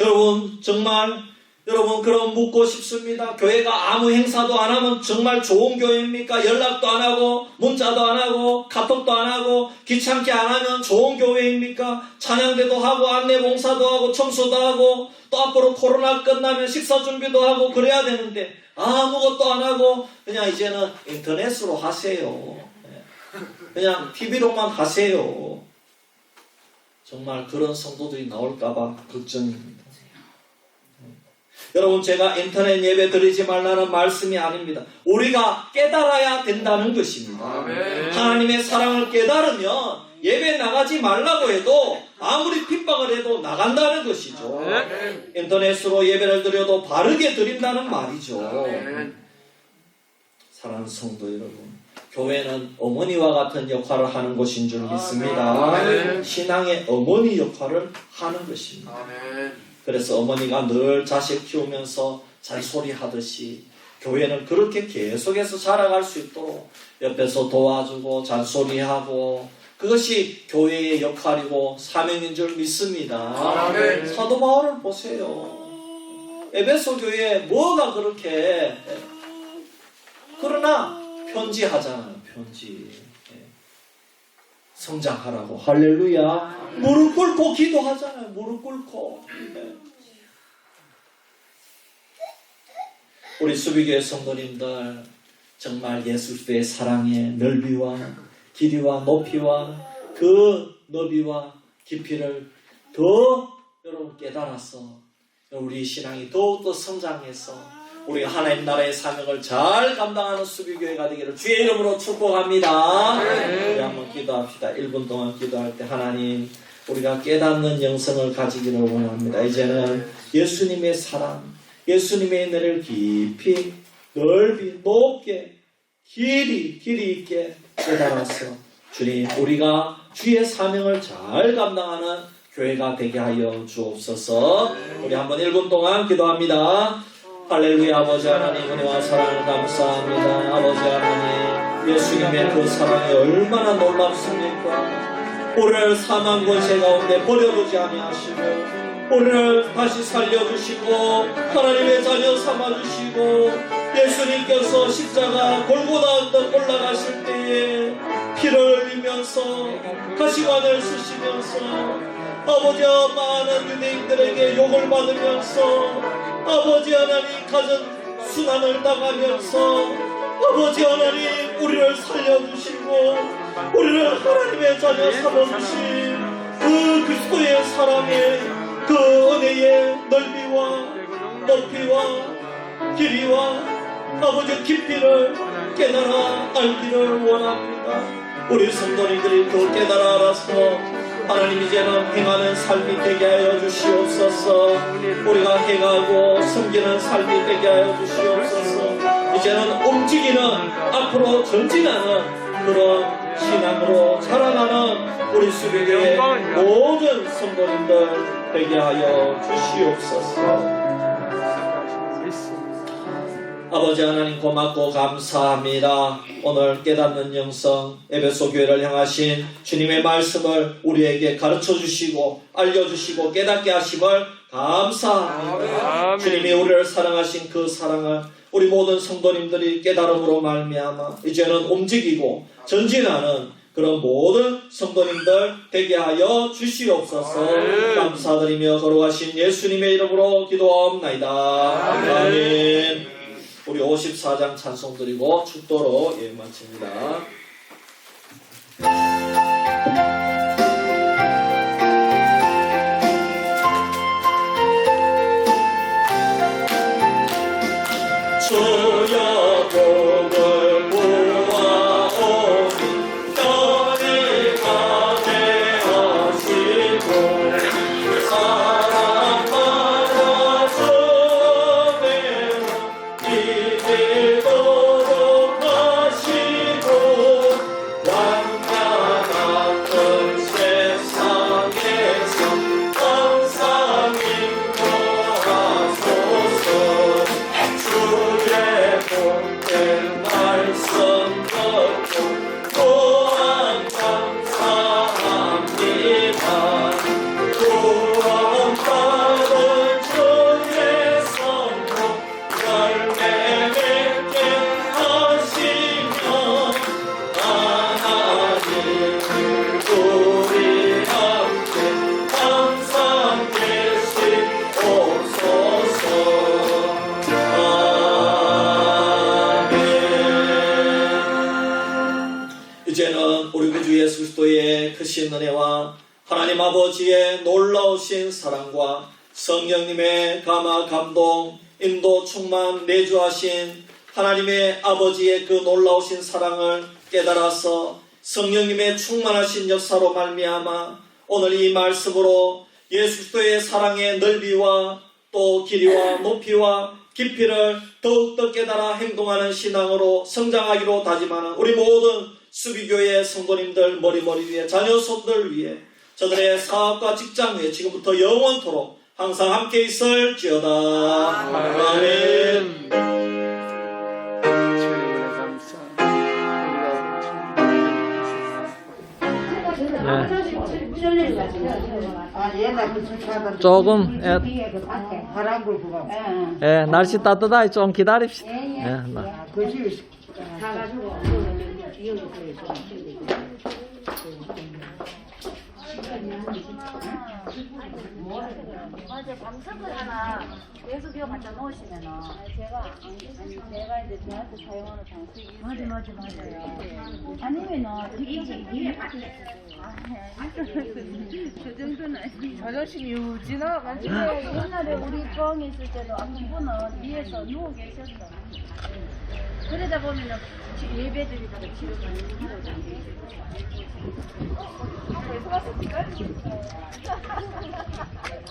여러분 정말 여러분 그럼 묻고 싶습니다. 교회가 아무 행사도 안 하면 정말 좋은 교회입니까? 연락도 안 하고 문자도 안 하고 카톡도 안 하고 귀찮게 안 하면 좋은 교회입니까? 찬양대도 하고 안내봉사도 하고 청소도 하고 또 앞으로 코로나 끝나면 식사 준비도 하고 그래야 되는데 아무것도 안 하고 그냥 이제는 인터넷으로 하세요. 그냥 TV로만 하세요. 정말 그런 성도들이 나올까봐 걱정입니다. 여러분 제가 인터넷 예배 드리지 말라는 말씀이 아닙니다. 우리가 깨달아야 된다는 것입니다. 하나님의 사랑을 깨달으면 예배 나가지 말라고 해도 아무리 핍박을 해도 나간다는 것이죠. 인터넷으로 예배를 드려도 바르게 드린다는 말이죠. 사랑하는 성도 여러분, 교회는 어머니와 같은 역할을 하는 곳인 줄 믿습니다. 신앙의 어머니 역할을 하는 것입니다. 그래서 어머니가 늘 자식 키우면서 잔소리하듯이 교회는 그렇게 계속해서 자라갈 수 있도록 옆에서 도와주고 잔소리하고 그것이 교회의 역할이고 사명인 줄 믿습니다. 사도 바울을 보세요. 에베소 교회에 뭐가 그렇게 그러나 편지하잖아요. 편지. 성장하라고. 할렐루야. 무릎 꿇고 기도하잖아요. 무릎 꿇고. 네. 우리 수비교회 성도님들 정말 예수 그리스도의 사랑의 넓이와 길이와 높이와 그 너비와 깊이를 더 여러분 깨달아서 우리 신앙이 더욱더 성장해서 우리 하나님 나라의 사명을 잘 감당하는 수비교회가 되기를 주의 이름으로 축복합니다. 우리 한번 기도합시다. 1분 동안 기도할 때 하나님 우리가 깨닫는 영성을 가지기를 원합니다. 이제는 예수님의 사랑, 예수님의 은혜를 깊이 넓이 높게 길이 있게 깨달아서 주님 우리가 주의 사명을 잘 감당하는 교회가 되게 하여 주옵소서. 우리 한번 1분 동안 기도합니다. 할렐루야. 아버지 하나님 은혜와 사랑을 감사합니다. 아버지 하나님 예수님의 그 사랑이 얼마나 놀랍습니까. 우리를 사망 권세 가운데 버려두지 아니하시고 우리를 다시 살려주시고 하나님의 자녀 삼아주시고 예수님께서 십자가 골고다 언덕 올라가실 때에 피를 흘리면서 가시관을 쓰시면서 아버지와 많은 유대인들에게 욕을 받으면서 아버지 하나님 가진 순환을 당하면서 아버지 하나님 우리를 살려주시고 우리를 하나님의 자녀 삼아주신 그 그리스도의 사랑의 그 은혜의 넓이와 높이와 길이와 아버지 깊이를 깨달아 알기를 원합니다. 우리 성도님들이 그 깨달아 알아서 하나님 이제는 행하는 삶이 되게 하여 주시옵소서. 우리가 행하고 섬기는 삶이 되게 하여 주시옵소서. 이제는 움직이는 앞으로 전진하는 그런 신앙으로 자라나는 우리 수비교회 모든 성도님들 되게 하여 주시옵소서. 아버지 하나님 고맙고 감사합니다. 오늘 깨닫는 영성 에베소 교회를 향하신 주님의 말씀을 우리에게 가르쳐 주시고 알려주시고 깨닫게 하심을 감사합니다. 아멘. 주님이 우리를 사랑하신 그 사랑을 우리 모든 성도님들이 깨달음으로 말미암아 이제는 움직이고 전진하는 그런 모든 성도님들 되게 하여 주시옵소서. 감사드리며 걸어가신 예수님의 이름으로 기도하옵나이다. 아멘. 우리 54장 찬송 드리고 축도로 예배 마칩니다. 주여 복을 보아오니 너희가 되어지고 사랑받아 주매로 이기도록 하시고 왕과 같은 세상에서 항상 인도하소서. 주의 복된 말씀 듣고 또한 감사합니다. 구원받은 주의 성도 열매 맺게 하시며 하나님 우리 함께 항상 계시옵소서. 이제는 우리 구주 예수 그리스도의 크신 은혜와 하나님 아버지의 놀라우신 사랑과 성령님의 감화 감동 인도 충만 내주하신 하나님의 아버지의 그 놀라우신 사랑을 깨달아서 성령님의 충만하신 역사로 말미암아 오늘 이 말씀으로 예수 그리스도의 사랑의 넓이와 또 길이와 높이와 깊이를 더욱더 깨달아 행동하는 신앙으로 성장하기로 다짐하는 우리 모든 수비교회 성도님들 머리 위에 자녀 손들 위에 저들의 사업과 직장 위에 지금부터 영원토록 항상 함께 있을지어다. 아멘. 주님을 감사. 조금 바람불 부가 날씨 따뜻하게 좀 기다립시다. 그지 가가지고 맞아, 방석을 하나 계속 이거 갖다 놓으시면은 제가 이제 저한테 사용하는 방식이 맞아요. 아니면은 이게 저 정도는 자존심 유지나 맞아요. 옛날에 우리 거항에 있을 때도 한 분은 위에서 누워 계셨어. 그러다 보면은 예배드리다가 치료받는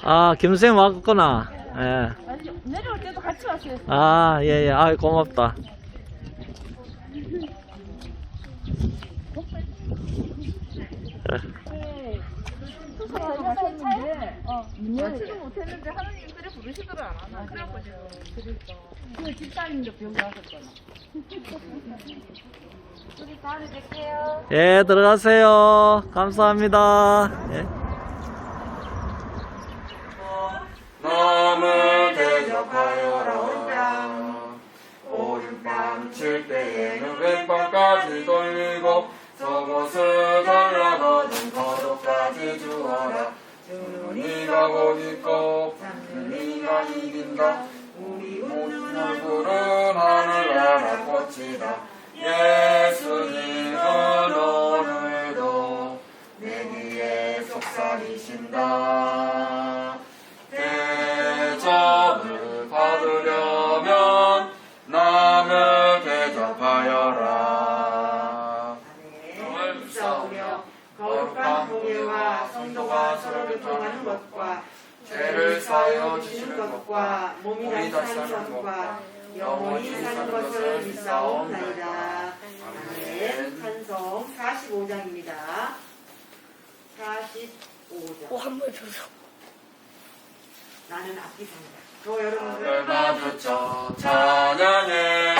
아, 김쌤 왔구나. 예. 아니, 내려올 때도 같이 왔어요. 아, 예, 예. 아, 고맙다. 맞지 못했는데 하나님 그래 부르시더라 안 하나. 그래갖고 그러니까. 그 집사님도 병 나셨잖아. 우리 다음에 뵐게요. 예, 들어가세요. 감사합니다. 예. 남을 대접하여라. 오른뺨 칠 때에는 왼뺨까지 돌리고 속옷을 달라거든 겉옷까지 주어라. 주는 이가 곧 있고 잡는 이가 이긴다. 우리 웃는 얼굴은 하늘나라 꽃이다. 예수님은 오늘도 내 귀에 속삭이신다. 대접을 받으려면 남을 대접하여라. 남을 싸우며 거룩한 공예와 성도가 서로를 통하는 것과 죄를 사하여 주시는 것과 몸이 다시 사는 것과 영원히 사는 것을 믿사옵나이다. 아멘. 찬송 45장입니다. 45장. 한번 줘서. 나는 악기 상자. 또 여러분들 얼마 듣죠 찬양해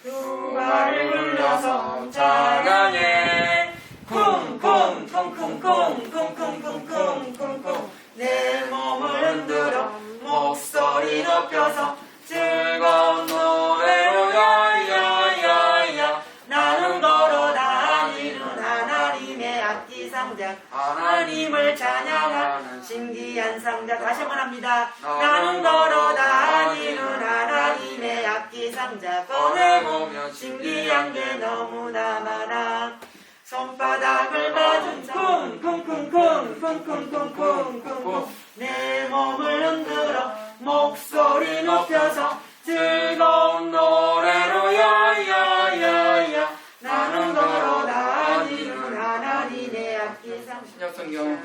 두 발을 굴려서 찬양해 쿵쿵 쿵쿵쿵 쿵쿵쿵쿵쿵쿵 내 몸을 흔들어 목소리 높여서 즐거운 노래로 야야야야 나는 걸어 다니는 하나님의 악기 상자 하나님을 찬양하는 신기한 상자. 다시 한번 합니다. 나는 걸어 다니는 하나님의 악기 상자 꺼내보면 신기한 게 너무나 많아. 손바닥을 맞은 쿵쿵쿵쿵쿵쿵쿵쿵쿵쿵 내 몸을 흔들어 목소리 높여서 즐거운 노래로 야야야야 나는 걸어 다니는 하나님의 악기 상자. 신약성경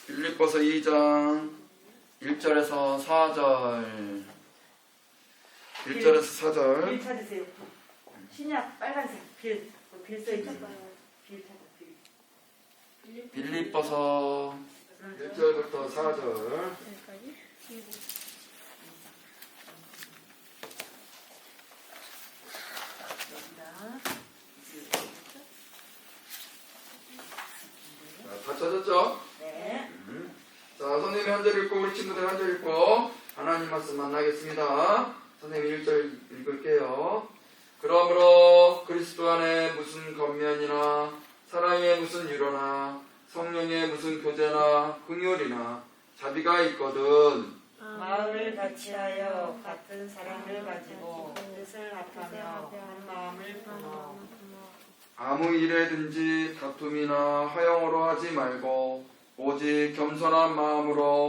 빌립보서 2장 1절에서 4절 1절에서 4절 빌 찾으세요. 신약 빨간색 빌 써있죠? 빌 찾아 빌. 빌립보서 1절부터 4절 다 찾았죠? 네. 자, 선생님이 한 절 읽고 우리 친구들 한 절 읽고 하나님 말씀 만나겠습니다. 선생님 1절 읽을게요. 그러므로 그리스도 안에 무슨 겉면이나 사랑에 무슨 위로나 성령의 무슨 교제나 긍휼이나 자비가 있거든 마음을 같이하여 같은 사랑을 가지고 뜻을 합하며 한 마음을 품어 아무 일에든지 다툼이나 하영으로 하지 말고 오직 겸손한 마음으로